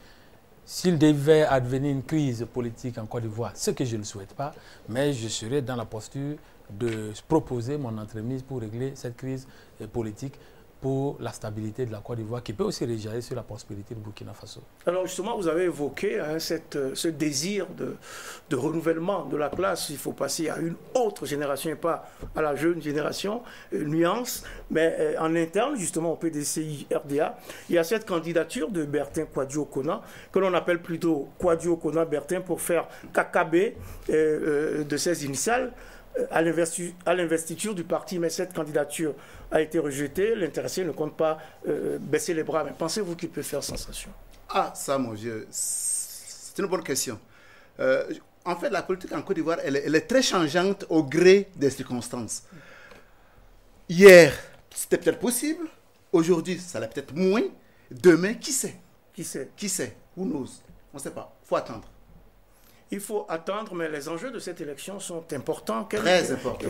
s'il devait advenir une crise politique en Côte d'Ivoire, ce que je ne le souhaite pas, mais je serai dans la posture de proposer mon entremise pour régler cette crise politique, pour la stabilité de la Côte d'Ivoire, qui peut aussi réagir sur la prospérité du Burkina Faso. Alors justement, vous avez évoqué ce désir de renouvellement de la classe. Il faut passer à une autre génération et pas à la jeune génération. Nuance. Mais en interne, justement, au PDCI-RDA, il y a cette candidature de Bertin Kouadio-Konan, que l'on appelle plutôt Kouadio-Konan-Bertin pour faire KKB de ses initiales, à l'investiture du parti, mais cette candidature a été rejetée. L'intéressé ne compte pas baisser les bras. Mais pensez-vous qu'il peut faire sensation? Ah, ça, mon vieux, c'est une bonne question. En fait, la politique en Côte d'Ivoire, elle est très changeante au gré des circonstances. Hier, c'était peut-être possible. Aujourd'hui, ça l'est peut-être moins. Demain, qui sait? Qui sait? Qui sait? Who knows? On ne sait pas. Il faut attendre. Il faut attendre, mais les enjeux de cette élection sont importants. Très importants.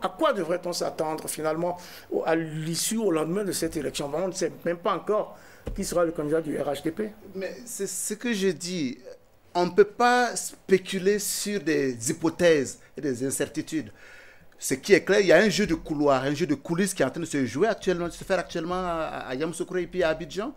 À quoi devrait-on s'attendre finalement à l'issue, au lendemain de cette élection? On ne sait même pas encore qui sera le candidat du RHDP. Mais c'est ce que je dis. On ne peut pas spéculer sur des hypothèses et des incertitudes. Ce qui est clair, il y a un jeu de couloir, un jeu de coulisses qui est en train de se jouer actuellement, de se faire actuellement à Yamoussoukro et puis à Abidjan.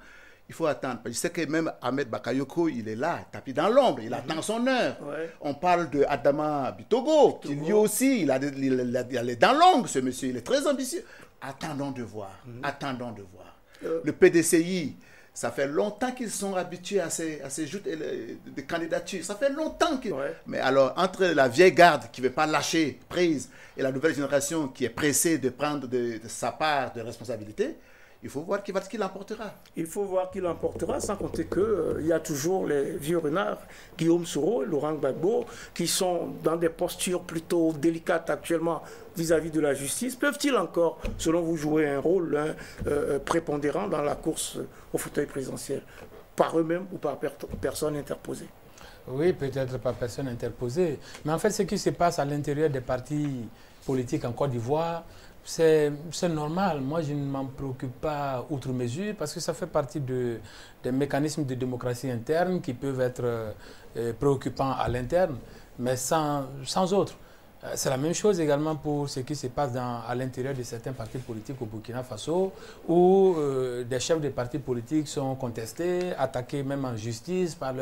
Il faut attendre. Je sais que même Ahmed Bakayoko, il est là, tapis dans l'ombre, il attend son heure. Ouais. On parle de Adama Bitogo, qui lui aussi, il est dans l'ombre, ce monsieur, il est très ambitieux. Attendons de voir, attendons de voir. Le PDCI, ça fait longtemps qu'ils sont habitués à ces joutes de candidatures. Ça fait longtemps qu'ils... Ouais. Mais alors, entre la vieille garde qui ne veut pas lâcher prise et la nouvelle génération qui est pressée de prendre de sa part de responsabilité, il faut voir qui l'emportera. Il faut voir qui l'emportera, sans compter qu'il y a toujours les vieux renards, Guillaume Soro et Laurent Gbagbo, qui sont dans des postures plutôt délicates actuellement vis-à-vis de la justice. Peuvent-ils encore, selon vous, jouer un rôle prépondérant dans la course au fauteuil présidentiel, par eux-mêmes ou par personne interposée? Oui, peut-être par personne interposée. Mais en fait, ce qui se passe à l'intérieur des partis politiques en Côte d'Ivoire, c'est normal. Moi, je ne m'en préoccupe pas outre mesure parce que ça fait partie des mécanismes de démocratie interne qui peuvent être préoccupants à l'interne, mais sans autre. C'est la même chose également pour ce qui se passe à l'intérieur de certains partis politiques au Burkina Faso, où des chefs de partis politiques sont contestés, attaqués même en justice par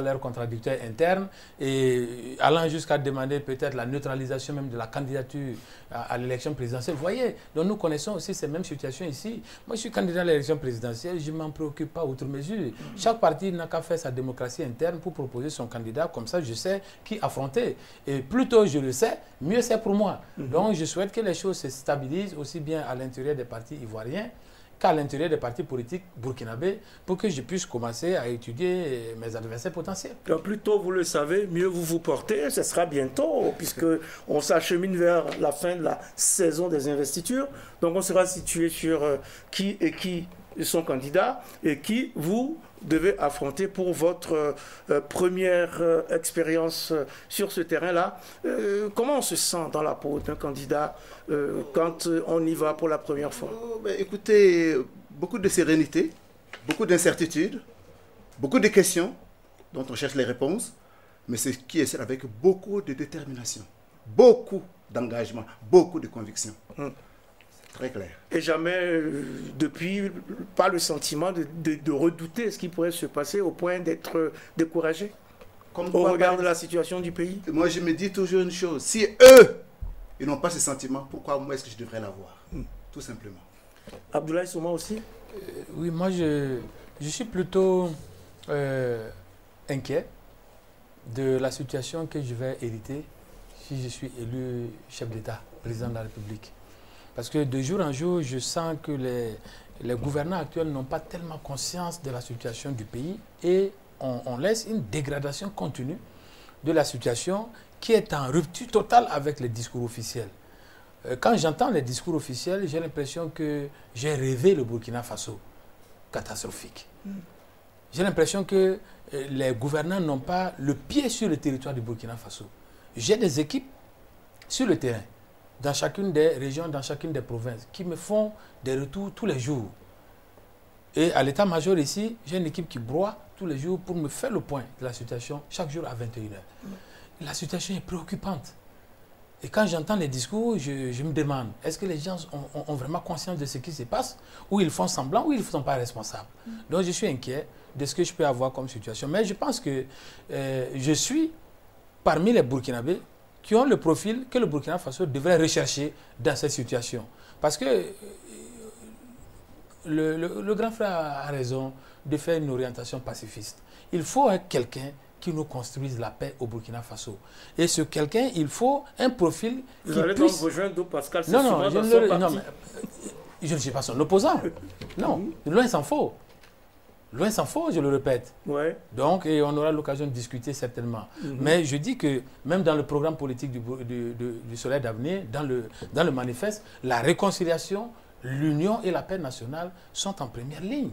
leurs contradicteurs internes, et allant jusqu'à demander peut-être la neutralisation même de la candidature à l'élection présidentielle. Vous voyez, donc nous connaissons aussi ces mêmes situations ici. Moi, je suis candidat à l'élection présidentielle, je ne m'en préoccupe pas outre mesure. Chaque parti n'a qu'à faire sa démocratie interne pour proposer son candidat, comme ça je sais qui affronter. Et plus tôt je le sais, mieux c'est pour moi. Donc je souhaite que les choses se stabilisent aussi bien à l'intérieur des partis ivoiriens qu'à l'intérieur des partis politiques burkinabés pour que je puisse commencer à étudier mes adversaires potentiels. Donc plus tôt vous le savez, mieux vous vous portez. Ce sera bientôt puisqu'on s'achemine vers la fin de la saison des investitures. Donc on sera situé sur qui sont candidats et qui vous devez affronter pour votre première expérience sur ce terrain-là. Comment on se sent dans la peau d'un candidat quand on y va pour la première fois? Écoutez, beaucoup de sérénité, beaucoup d'incertitudes, beaucoup de questions dont on cherche les réponses, mais ce qui est avec beaucoup de détermination, beaucoup d'engagement, beaucoup de conviction. Très clair. Et jamais, depuis, pas le sentiment de redouter ce qui pourrait se passer au point d'être découragé au regard de la situation du pays? Moi, je me dis toujours une chose. Si eux, ils n'ont pas ce sentiment, pourquoi moi est-ce que je devrais l'avoir? Tout simplement. Abdoulaye Souma aussi? Oui, moi, je suis plutôt inquiet de la situation que je vais hériter si je suis élu chef d'État, président de la République. Parce que de jour en jour, je sens que les gouvernants actuels n'ont pas tellement conscience de la situation du pays et on laisse une dégradation continue de la situation qui est en rupture totale avec les discours officiels. Quand j'entends les discours officiels, j'ai l'impression que j'ai rêvé le Burkina Faso catastrophique. J'ai l'impression que les gouvernants n'ont pas le pied sur le territoire du Burkina Faso. J'ai des équipes sur le terrain, dans chacune des régions, dans chacune des provinces, qui me font des retours tous les jours. Et à l'état-major ici, j'ai une équipe qui broie tous les jours pour me faire le point de la situation, chaque jour à 21h. La situation est préoccupante. Et quand j'entends les discours, je me demande, est-ce que les gens ont vraiment conscience de ce qui se passe, ou ils font semblant, ou ils ne sont pas responsables? Donc je suis inquiet de ce que je peux avoir comme situation. Mais je pense que je suis parmi les Burkinabés qui ont le profil que le Burkina Faso devrait rechercher dans cette situation. Parce que le grand frère a raison de faire une orientation pacifiste. Il faut quelqu'un qui nous construise la paix au Burkina Faso. Et ce quelqu'un, il faut un profil Vous qui allez puisse... donc rejoindre Pascal Non, je ne suis pas son opposant. Non, loin s'en faut. Loin s'en faut, je le répète. Ouais. Donc, et on aura l'occasion de discuter certainement. Mais je dis que même dans le programme politique du Soleil d'avenir, dans le manifeste, la réconciliation l'union et la paix nationale sont en première ligne.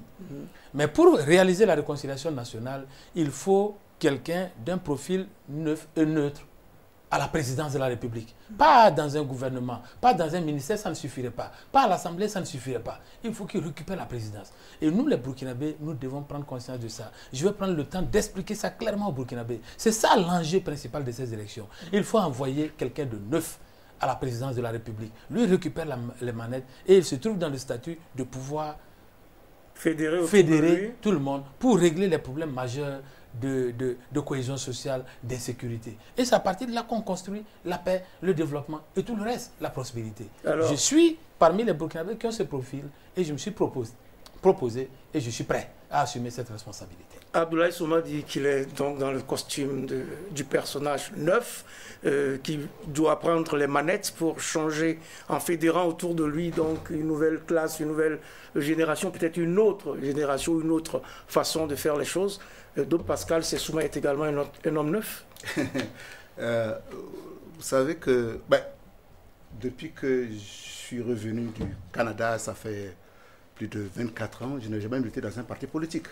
Mais pour réaliser la réconciliation nationale, il faut quelqu'un d'un profil neutre à la présidence de la République. Pas dans un gouvernement, pas dans un ministère, ça ne suffirait pas. Pas à l'Assemblée, ça ne suffirait pas. Il faut qu'il récupère la présidence. Et nous, les Burkinabés, nous devons prendre conscience de ça. Je vais prendre le temps d'expliquer ça clairement aux Burkinabés. C'est ça l'enjeu principal de ces élections. Il faut envoyer quelqu'un de neuf à la présidence de la République. Lui récupère les manettes et il se trouve dans le statut de pouvoir fédérer tout le monde pour régler les problèmes majeurs de cohésion sociale, d'insécurité. Et c'est à partir de là qu'on construit la paix, le développement et tout le reste, la prospérité. Alors, je suis parmi les Burkinabés qui ont ce profil et je me suis proposé et je suis prêt à assumer cette responsabilité. Abdoulaye Souma dit qu'il est donc dans le costume du personnage neuf qui doit prendre les manettes pour changer en fédérant autour de lui donc une nouvelle classe, une nouvelle génération, peut-être une autre génération, une autre façon de faire les choses. Donc Pascal Sessouma est également un homme neuf. Vous savez que depuis que je suis revenu du Canada, ça fait plus de 24 ans, je n'ai jamais milité dans un parti politique.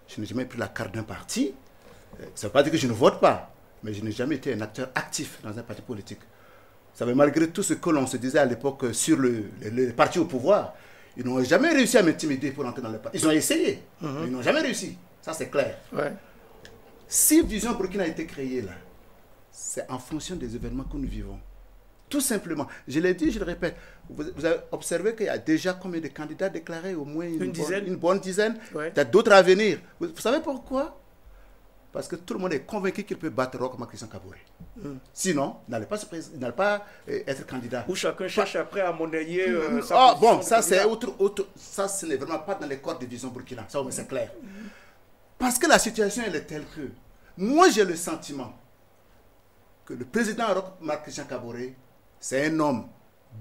Je n'ai jamais pris la carte d'un parti. Ça ne veut pas dire que je ne vote pas, mais je n'ai jamais été un acteur actif dans un parti politique. Vous savez, malgré tout ce que l'on se disait à l'époque sur les partis au pouvoir, ils n'ont jamais réussi à m'intimider pour entrer dans le parti. Ils ont essayé, mais ils n'ont jamais réussi. Ça, c'est clair. Ouais. Si Vision Burkina a été créée là, c'est en fonction des événements que nous vivons. Tout simplement. Je l'ai dit, je le répète. Vous avez observé qu'il y a déjà combien de candidats déclarés? Au moins une bonne dizaine. Ouais. Il y a d'autres à venir. Vous savez pourquoi? Parce que tout le monde est convaincu qu'il peut battre Roch Christian Kaboré. Sinon, il n'allait pas être candidat. Ou chacun cherche après à monnayer sa position. Bon, ça c'est autre. Ça, ce n'est vraiment pas dans les corps de Vision Burkina. Ça, c'est clair. Parce que la situation, elle est telle que... Moi, j'ai le sentiment que le président Roch Christian Kaboré, c'est un homme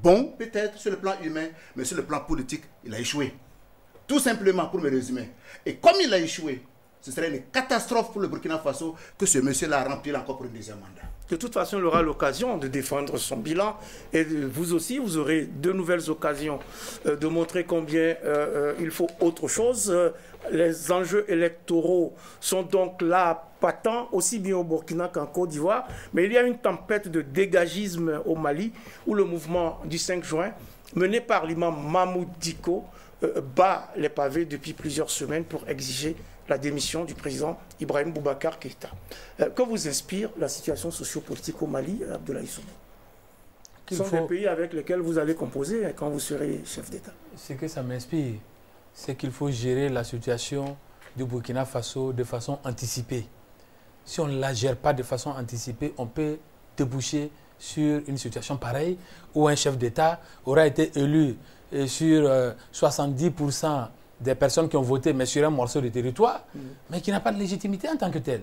bon, peut-être, sur le plan humain, mais sur le plan politique, il a échoué. Tout simplement, pour me résumer. Et comme il a échoué, ce serait une catastrophe pour le Burkina Faso que ce monsieur-là remplisse encore pour un deuxième mandat. De toute façon, il aura l'occasion de défendre son bilan. Et vous aussi, vous aurez de nouvelles occasions de montrer combien il faut autre chose. Les enjeux électoraux sont donc là, patents, aussi bien au Burkina qu'en Côte d'Ivoire. Mais il y a une tempête de dégagisme au Mali, où le mouvement du 5 juin, mené par l'imam Mahmoud Dicko, bat les pavés depuis plusieurs semaines pour exiger la démission du président Ibrahim Boubacar Keïta. Que vous inspire la situation sociopolitique au Mali, Abdoulaye Souma? Ce sont des pays avec lesquels vous allez composer quand vous serez chef d'État. Ce que ça m'inspire, c'est qu'il faut gérer la situation du Burkina Faso de façon anticipée. Si on ne la gère pas de façon anticipée, on peut déboucher sur une situation pareille où un chef d'État aura été élu sur 70% des personnes qui ont voté, mais sur un morceau de territoire, mais qui n'a pas de légitimité en tant que tel.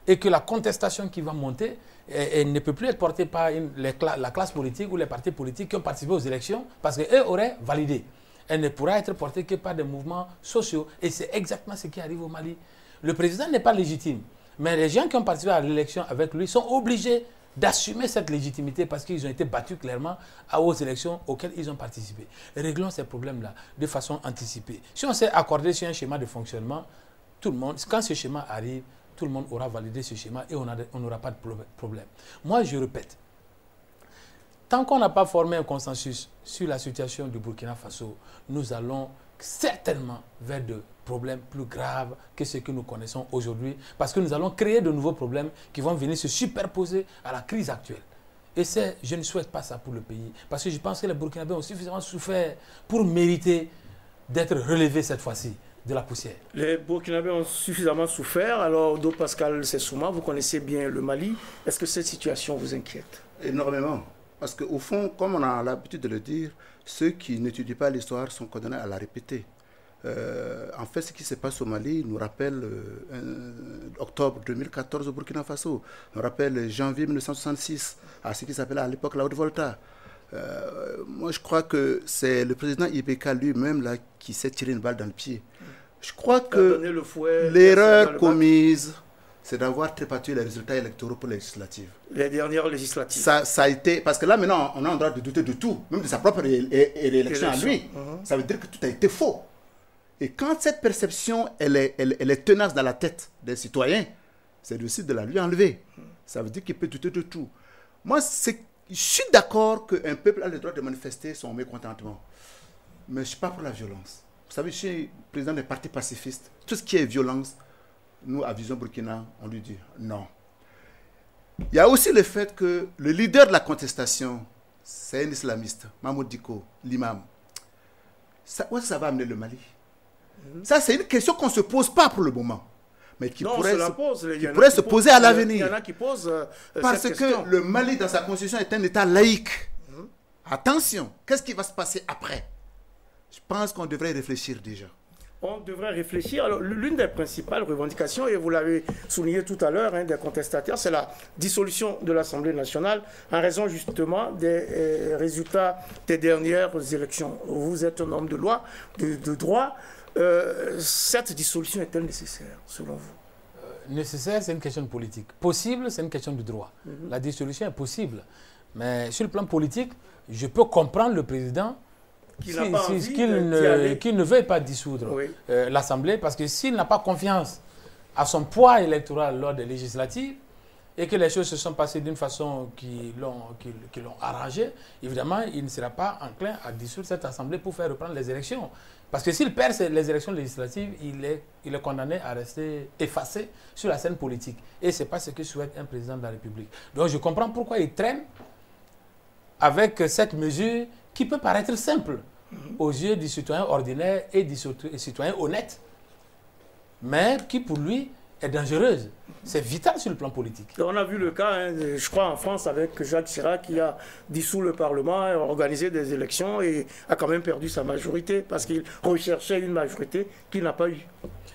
Et que la contestation qui va monter, elle ne peut plus être portée par la classe politique ou les partis politiques qui ont participé aux élections, parce qu'eux auraient validé. Elle ne pourra être portée que par des mouvements sociaux. Et c'est exactement ce qui arrive au Mali. Le président n'est pas légitime, mais les gens qui ont participé à l'élection avec lui sont obligés d'assumer cette légitimité parce qu'ils ont été battus clairement aux élections auxquelles ils ont participé. Réglons ces problèmes-là de façon anticipée. Si on s'est accordé sur un schéma de fonctionnement, tout le monde, quand ce schéma arrive, tout le monde aura validé ce schéma et on n'aura pas de problème. Moi, je répète, tant qu'on n'a pas formé un consensus sur la situation du Burkina Faso, nous allons certainement vers de problèmes plus graves que ce que nous connaissons aujourd'hui, parce que nous allons créer de nouveaux problèmes qui vont venir se superposer à la crise actuelle. Et je ne souhaite pas ça pour le pays, parce que je pense que les Burkinabés ont suffisamment souffert pour mériter d'être relevés cette fois-ci de la poussière. Les Burkinabés ont suffisamment souffert. Alors, Do Pascal Sessouma, vous connaissez bien le Mali. Est-ce que cette situation vous inquiète? Énormément. Parce qu'au fond, comme on a l'habitude de le dire, ceux qui n'étudient pas l'histoire sont condamnés à la répéter. En fait, ce qui se passe au Mali nous rappelle octobre 2014 au Burkina Faso, nous rappelle janvier 1966, à ce qui s'appelait à l'époque la Haute-Volta. Moi, je crois que c'est le président Ibeka lui-même là qui s'est tiré une balle dans le pied. Je crois que l'erreur commise c'est d'avoir trépatouillé les résultats électoraux pour les législatives. Les dernières législatives. Ça a été... Parce que là, maintenant, on a le droit de douter de tout, même de sa propre réélection à lui. Ça veut dire que tout a été faux. Et quand cette perception, elle est tenace dans la tête des citoyens, c'est difficile de la lui enlever. Ça veut dire qu'il peut douter de tout. Moi, je suis d'accord qu'un peuple a le droit de manifester son mécontentement. Mais je ne suis pas pour la violence. Vous savez, je suis président des partis pacifistes. Tout ce qui est violence, nous, à Vision Burkina, on lui dit non. Il y a aussi le fait que le leader de la contestation, c'est un islamiste, Mahmoud Diko, l'imam. Où est-ce que ça va amener le Mali? Ça, c'est une question qu'on ne se pose pas pour le moment, mais qui pourrait se poser à l'avenir. Il y en a qui posent parce cette que question. le Mali, dans sa constitution, est un État laïque. Attention, qu'est-ce qui va se passer après? Je pense qu'on devrait réfléchir déjà. On devrait réfléchir. Alors, l'une des principales revendications, et vous l'avez souligné tout à l'heure, des contestataires, c'est la dissolution de l'Assemblée nationale en raison justement des résultats des dernières élections. Vous êtes un homme de loi, de droit. Cette dissolution est-elle nécessaire, selon vous? Nécessaire, c'est une question politique. Possible, c'est une question de droit. La dissolution est possible. Mais sur le plan politique, je peux comprendre le président qu'il ne veuille pas dissoudre l'Assemblée, parce que s'il n'a pas confiance à son poids électoral lors des législatives et que les choses se sont passées d'une façon qui l'ont arrangé, évidemment, il ne sera pas enclin à dissoudre cette Assemblée pour faire reprendre les élections. Parce que s'il perd les élections législatives, il est condamné à rester effacé sur la scène politique. Et ce n'est pas ce que souhaite un président de la République. Donc je comprends pourquoi il traîne avec cette mesure qui peut paraître simple aux yeux du citoyen ordinaire et du citoyen honnête, mais qui pour lui est dangereuse. C'est vital sur le plan politique. On a vu le cas, je crois, en France avec Jacques Chirac qui a dissous le Parlement, a organisé des élections et a quand même perdu sa majorité parce qu'il recherchait une majorité qu'il n'a pas eue.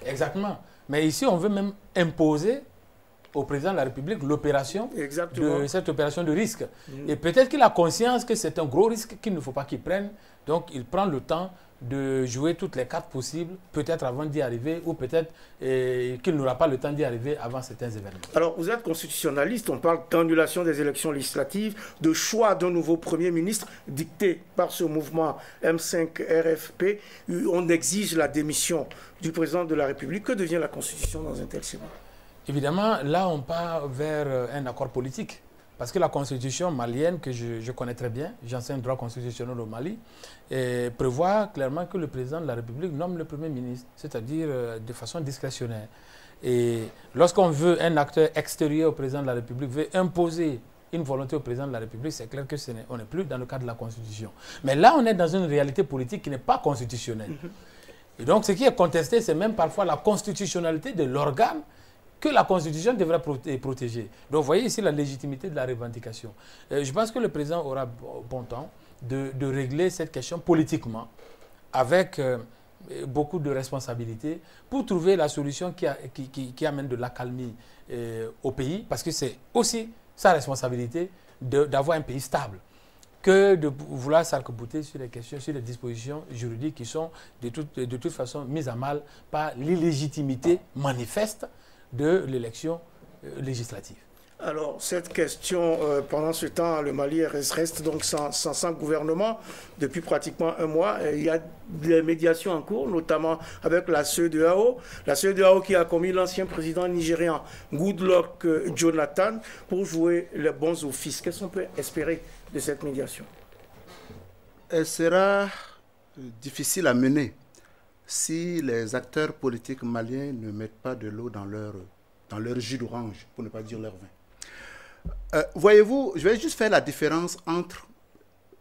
Exactement. Mais ici, on veut même imposer au président de la République l'opération de cette opération de risque. Et peut-être qu'il a conscience que c'est un gros risque qu'il ne faut pas qu'il prenne. Donc, il prend le temps de jouer toutes les cartes possibles, peut-être avant d'y arriver, ou peut-être qu'il n'aura pas le temps d'y arriver avant certains événements. Alors, vous êtes constitutionnaliste, on parle d'annulation des élections législatives, de choix d'un nouveau Premier ministre dicté par ce mouvement M5 RFP. On exige la démission du président de la République. Que devient la Constitution dans un tel schéma? Évidemment, là, on part vers un accord politique. Parce que la constitution malienne, que je connais très bien, j'enseigne droit constitutionnel au Mali, prévoit clairement que le président de la République nomme le Premier ministre, c'est-à-dire de façon discrétionnaire. Et lorsqu'on veut, un acteur extérieur au président de la République veut imposer une volonté au président de la République, c'est clair que on n'est plus dans le cadre de la Constitution. Mais là, on est dans une réalité politique qui n'est pas constitutionnelle. Et donc, ce qui est contesté, c'est même parfois la constitutionnalité de l'organe que la Constitution devrait protéger. Donc, vous voyez ici la légitimité de la revendication. Je pense que le président aura bon temps de régler cette question politiquement, avec beaucoup de responsabilités, pour trouver la solution qui amène de l'accalmie au pays, parce que c'est aussi sa responsabilité d'avoir un pays stable, que de vouloir s'arc-bouter sur les questions, sur les dispositions juridiques qui sont de toute façon mises à mal par l'illégitimité manifeste de l'élection législative. Alors, cette question, pendant ce temps, le Mali reste donc sans gouvernement depuis pratiquement un mois. Il y a des médiations en cours, notamment avec la CEDEAO. La CEDEAO qui a commis l'ancien président nigérian Goodluck Jonathan pour jouer les bons offices. Qu'est-ce qu'on peut espérer de cette médiation? Elle sera difficile à mener si les acteurs politiques maliens ne mettent pas de l'eau dans leur jus d'orange, pour ne pas dire leur vin. Voyez-vous, je vais juste faire la différence entre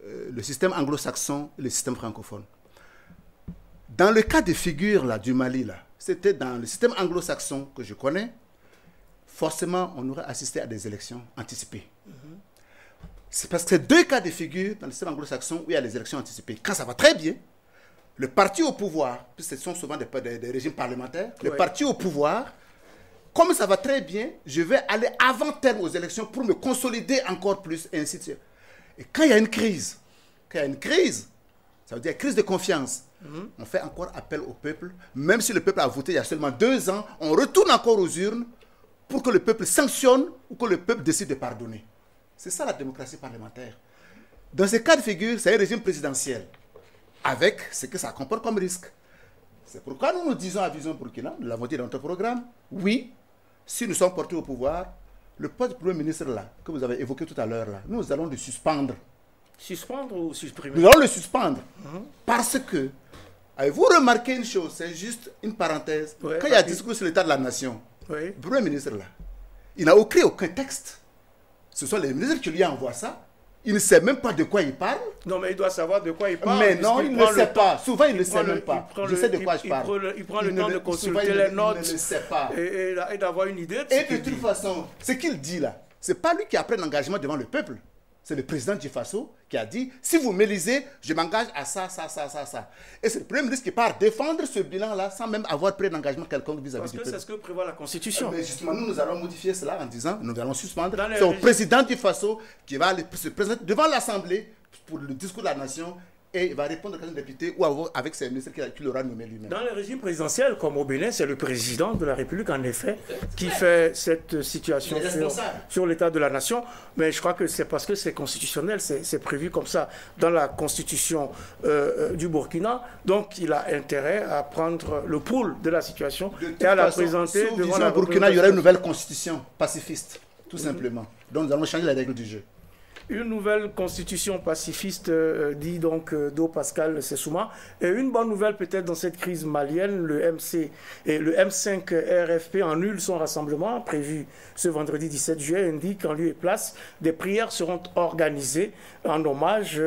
le système anglo-saxon et le système francophone. Dans le cas de figure là, du Mali, là, c'était dans le système anglo-saxon que je connais, forcément on aurait assisté à des élections anticipées. C'est parce que c'est deux cas de figure dans le système anglo-saxon où il y a les élections anticipées. Quand ça va très bien, le parti au pouvoir, puisque ce sont souvent des régimes parlementaires, le parti au pouvoir, comme ça va très bien, je vais aller avant terme aux élections pour me consolider encore plus, et ainsi de suite. Et quand il y a une crise, ça veut dire crise de confiance, on fait encore appel au peuple, même si le peuple a voté il y a seulement 2 ans, on retourne encore aux urnes pour que le peuple sanctionne ou que le peuple décide de pardonner. C'est ça la démocratie parlementaire. Dans ce cas de figure, c'est un régime présidentiel, avec ce que ça comporte comme risque. C'est pourquoi nous nous disons à Vision Burkina, nous l'avons dit dans notre programme, oui, si nous sommes portés au pouvoir, le poste de Premier ministre là, que vous avez évoqué tout à l'heure là, nous allons le suspendre. Suspendre ou supprimer? Nous allons le suspendre. Parce que, avez-vous remarqué une chose, c'est juste une parenthèse, quand il y a un discours sur l'état de la nation, le Premier ministre là, il n'a écrit aucun texte. Ce sont les ministres qui lui envoient ça. Il ne sait même pas de quoi il parle. Non, mais il doit savoir de quoi il parle. Mais non, il ne sait pas. Souvent, il ne sait même pas. Je sais de quoi je parle. Il prend le temps de consulter les notes. Il ne sait pas. Et d'avoir une idée de ce qu'il dit. Et de toute façon, ce qu'il dit là, ce n'est pas lui qui a pris un engagement devant le peuple. C'est le président du FASO qui a dit, si vous m'élisez, je m'engage à ça, ça, ça, ça, ça. Et c'est le Premier ministre qui part défendre ce bilan-là sans même avoir pris un engagement quelconque vis-à-vis du peuple. Parce que c'est ce que prévoit la Constitution. Mais justement, nous allons modifier cela en disant, nous allons suspendre. C'est au président du FASO qui va se présenter devant l'Assemblée pour le discours de la nation et il va répondre à un député ou avec ses ministres qu'il aura nommé lui-même. Dans le régime présidentiel, comme au Bénin, c'est le président de la République, en effet, qui fait cette situation sur l'état de la nation. Mais je crois que c'est parce que c'est constitutionnel, c'est prévu comme ça dans la constitution du Burkina. Donc, il a intérêt à prendre le pouls de la situation et à la présenter devant la Burkina. Il y aura une nouvelle constitution pacifiste, tout simplement. Donc, nous allons changer les règles du jeu. Une nouvelle constitution pacifiste, dit donc Do Pascal Sessouma. Et une bonne nouvelle peut-être dans cette crise malienne, le MC et le M5 RFP annule son rassemblement prévu ce vendredi 17 juillet, indique qu'en lieu et place, des prières seront organisées en hommage,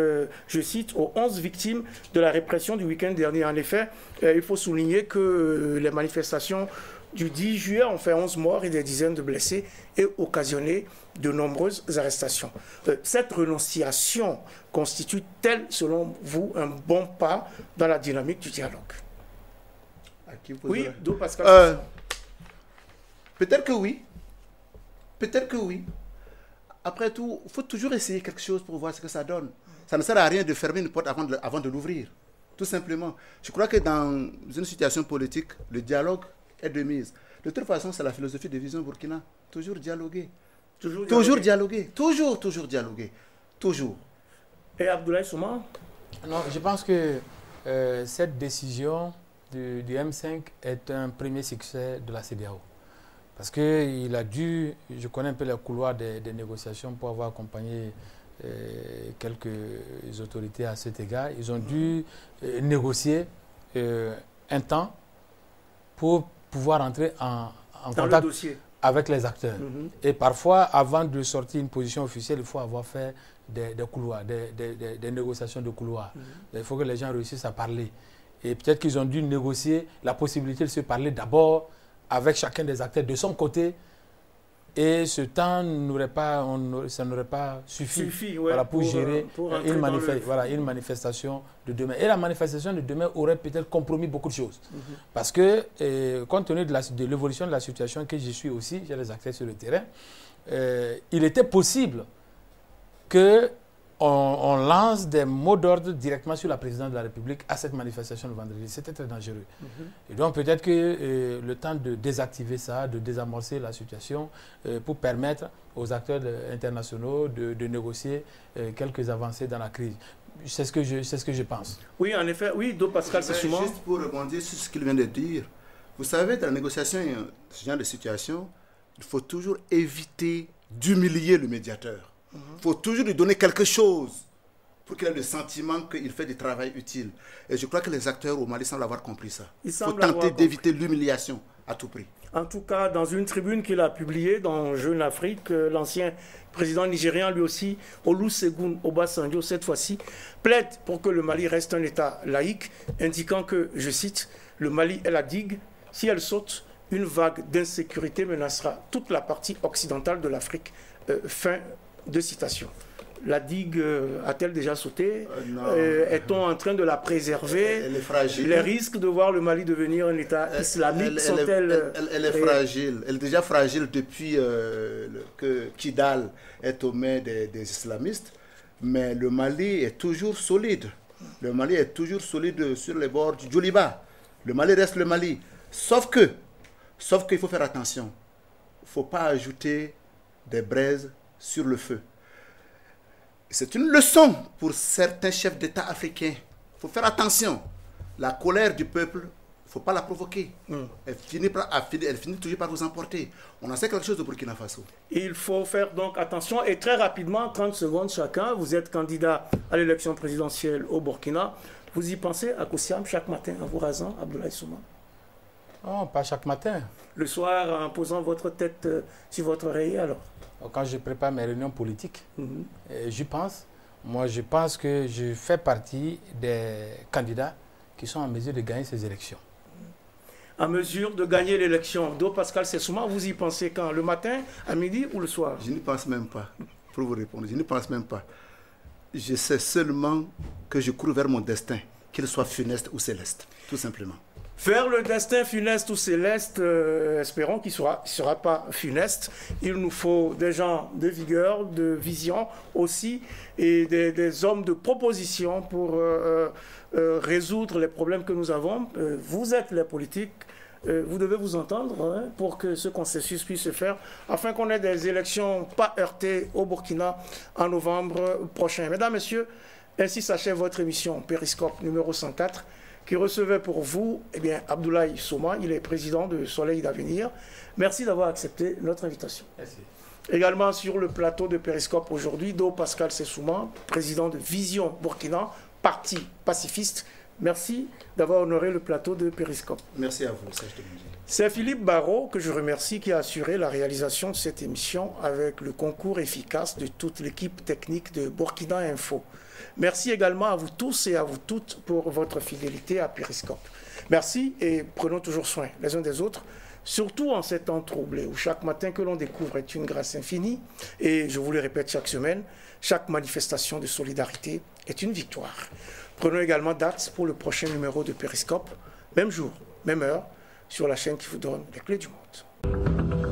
je cite, aux 11 victimes de la répression du week-end dernier. En effet, il faut souligner que les manifestations du 10 juillet ont fait 11 morts et des dizaines de blessés et occasionné de nombreuses arrestations. Cette renonciation constitue-t-elle, selon vous, un bon pas dans la dynamique du dialogue? Oui, Pascal. Peut-être que oui. Peut-être que oui. Après tout, il faut toujours essayer quelque chose pour voir ce que ça donne. Ça ne sert à rien de fermer une porte avant de l'ouvrir. Tout simplement. Je crois que dans une situation politique, le dialogue est de mise. De toute façon, c'est la philosophie de Vision Burkina. Toujours dialoguer. Toujours dialoguer. Toujours dialoguer. Toujours. Et Abdoulaye Souma? Non, je pense que cette décision du M5 est un premier succès de la CEDEAO. Parce qu'il a dû, je connais un peu les couloirs des négociations pour avoir accompagné quelques autorités à cet égard. Ils ont dû négocier un temps pour pouvoir entrer en contact avec les acteurs. Et parfois, avant de sortir une position officielle, il faut avoir fait des couloirs, des négociations de couloirs. Il faut que les gens réussissent à parler. Et peut-être qu'ils ont dû négocier la possibilité de se parler d'abord avec chacun des acteurs de son côté. Et ce temps ça n'aurait pas suffi voilà, pour gérer une manifestation de demain. Et la manifestation de demain aurait peut-être compromis beaucoup de choses. Parce que, compte tenu de l'évolution de la situation que je suis aussi, j'ai des acteurs sur le terrain, il était possible qu'on lance des mots d'ordre directement sur la présidente de la République à cette manifestation le vendredi. C'était très dangereux. Et donc peut-être que le temps de désactiver ça, de désamorcer la situation pour permettre aux acteurs internationaux de négocier quelques avancées dans la crise. C'est ce que je pense. Oui, en effet. Oui, Do Pascal Sessouma. Juste pour rebondir sur ce qu'il vient de dire, vous savez, dans la négociation, ce genre de situation, il faut toujours éviter d'humilier le médiateur. Il faut toujours lui donner quelque chose pour qu'il ait le sentiment qu'il fait du travail utile. Et je crois que les acteurs au Mali semblent avoir compris ça. Il faut tenter d'éviter l'humiliation à tout prix. En tout cas, dans une tribune qu'il a publiée dans Jeune Afrique, l'ancien président nigérien, lui aussi, Olusegun Obasanjo, cette fois-ci, plaide pour que le Mali reste un État laïque, indiquant que, je cite, le Mali est la digue. Si elle saute, une vague d'insécurité menacera toute la partie occidentale de l'Afrique. Fin de citation. La digue a-t-elle déjà sauté? Est-on en train de la préserver? Elle est fragile. Les risques de voir le Mali devenir un État islamique sont-elles... Elle est fragile. Elle est déjà fragile depuis que Kidal est aux mains des islamistes. Mais le Mali est toujours solide. Le Mali est toujours solide sur les bords du Djoliba. Le Mali reste le Mali. Sauf qu'il faut faire attention. Il faut pas ajouter des braises sur le feu. C'est une leçon pour certains chefs d'État africains. Il faut faire attention. La colère du peuple, il ne faut pas la provoquer. Elle finit toujours par vous emporter. On en sait quelque chose au Burkina Faso. Il faut faire donc attention. Et très rapidement, 30 secondes chacun, vous êtes candidat à l'élection présidentielle au Burkina. Vous y pensez à Koussiam chaque matin en vous rasant, Abdoulaye Souma? Non, pas chaque matin. Le soir, en posant votre tête sur votre oreiller, alors? Quand je prépare mes réunions politiques, j'y pense. Moi, je pense que je fais partie des candidats qui sont en mesure de gagner ces élections. En mesure de gagner l'élection. Do Pascal Sessouma, vous y pensez quand? Le matin, à midi ou le soir? Je n'y pense même pas, pour vous répondre. Je n'y pense même pas. Je sais seulement que je cours vers mon destin, qu'il soit funeste ou céleste, tout simplement. Vers le destin funeste ou céleste, espérons qu'il ne sera pas funeste. Il nous faut des gens de vigueur, de vision aussi, et des hommes de proposition pour résoudre les problèmes que nous avons. Vous êtes les politiques, vous devez vous entendre pour que ce consensus puisse se faire, afin qu'on ait des élections pas heurtées au Burkina en novembre prochain. Mesdames, Messieurs, ainsi s'achève votre émission Périscope numéro 104. Qui recevait pour vous Abdoulaye Souma, il est président de Soleil d'Avenir. Merci d'avoir accepté notre invitation. Merci. Également sur le plateau de Périscope aujourd'hui, Do Pascal Sessouma, président de Vision Burkina, parti pacifiste. Merci d'avoir honoré le plateau de Périscope. Merci à vous, Serge Demondier. C'est Philippe Barrault que je remercie qui a assuré la réalisation de cette émission avec le concours efficace de toute l'équipe technique de Burkina Info. Merci également à vous tous et à vous toutes pour votre fidélité à Périscope. Merci et prenons toujours soin les uns des autres, surtout en ces temps troublés où chaque matin que l'on découvre est une grâce infinie. Et je vous le répète chaque semaine, chaque manifestation de solidarité est une victoire. Prenons également date pour le prochain numéro de Périscope, même jour, même heure, sur la chaîne qui vous donne les clés du monde.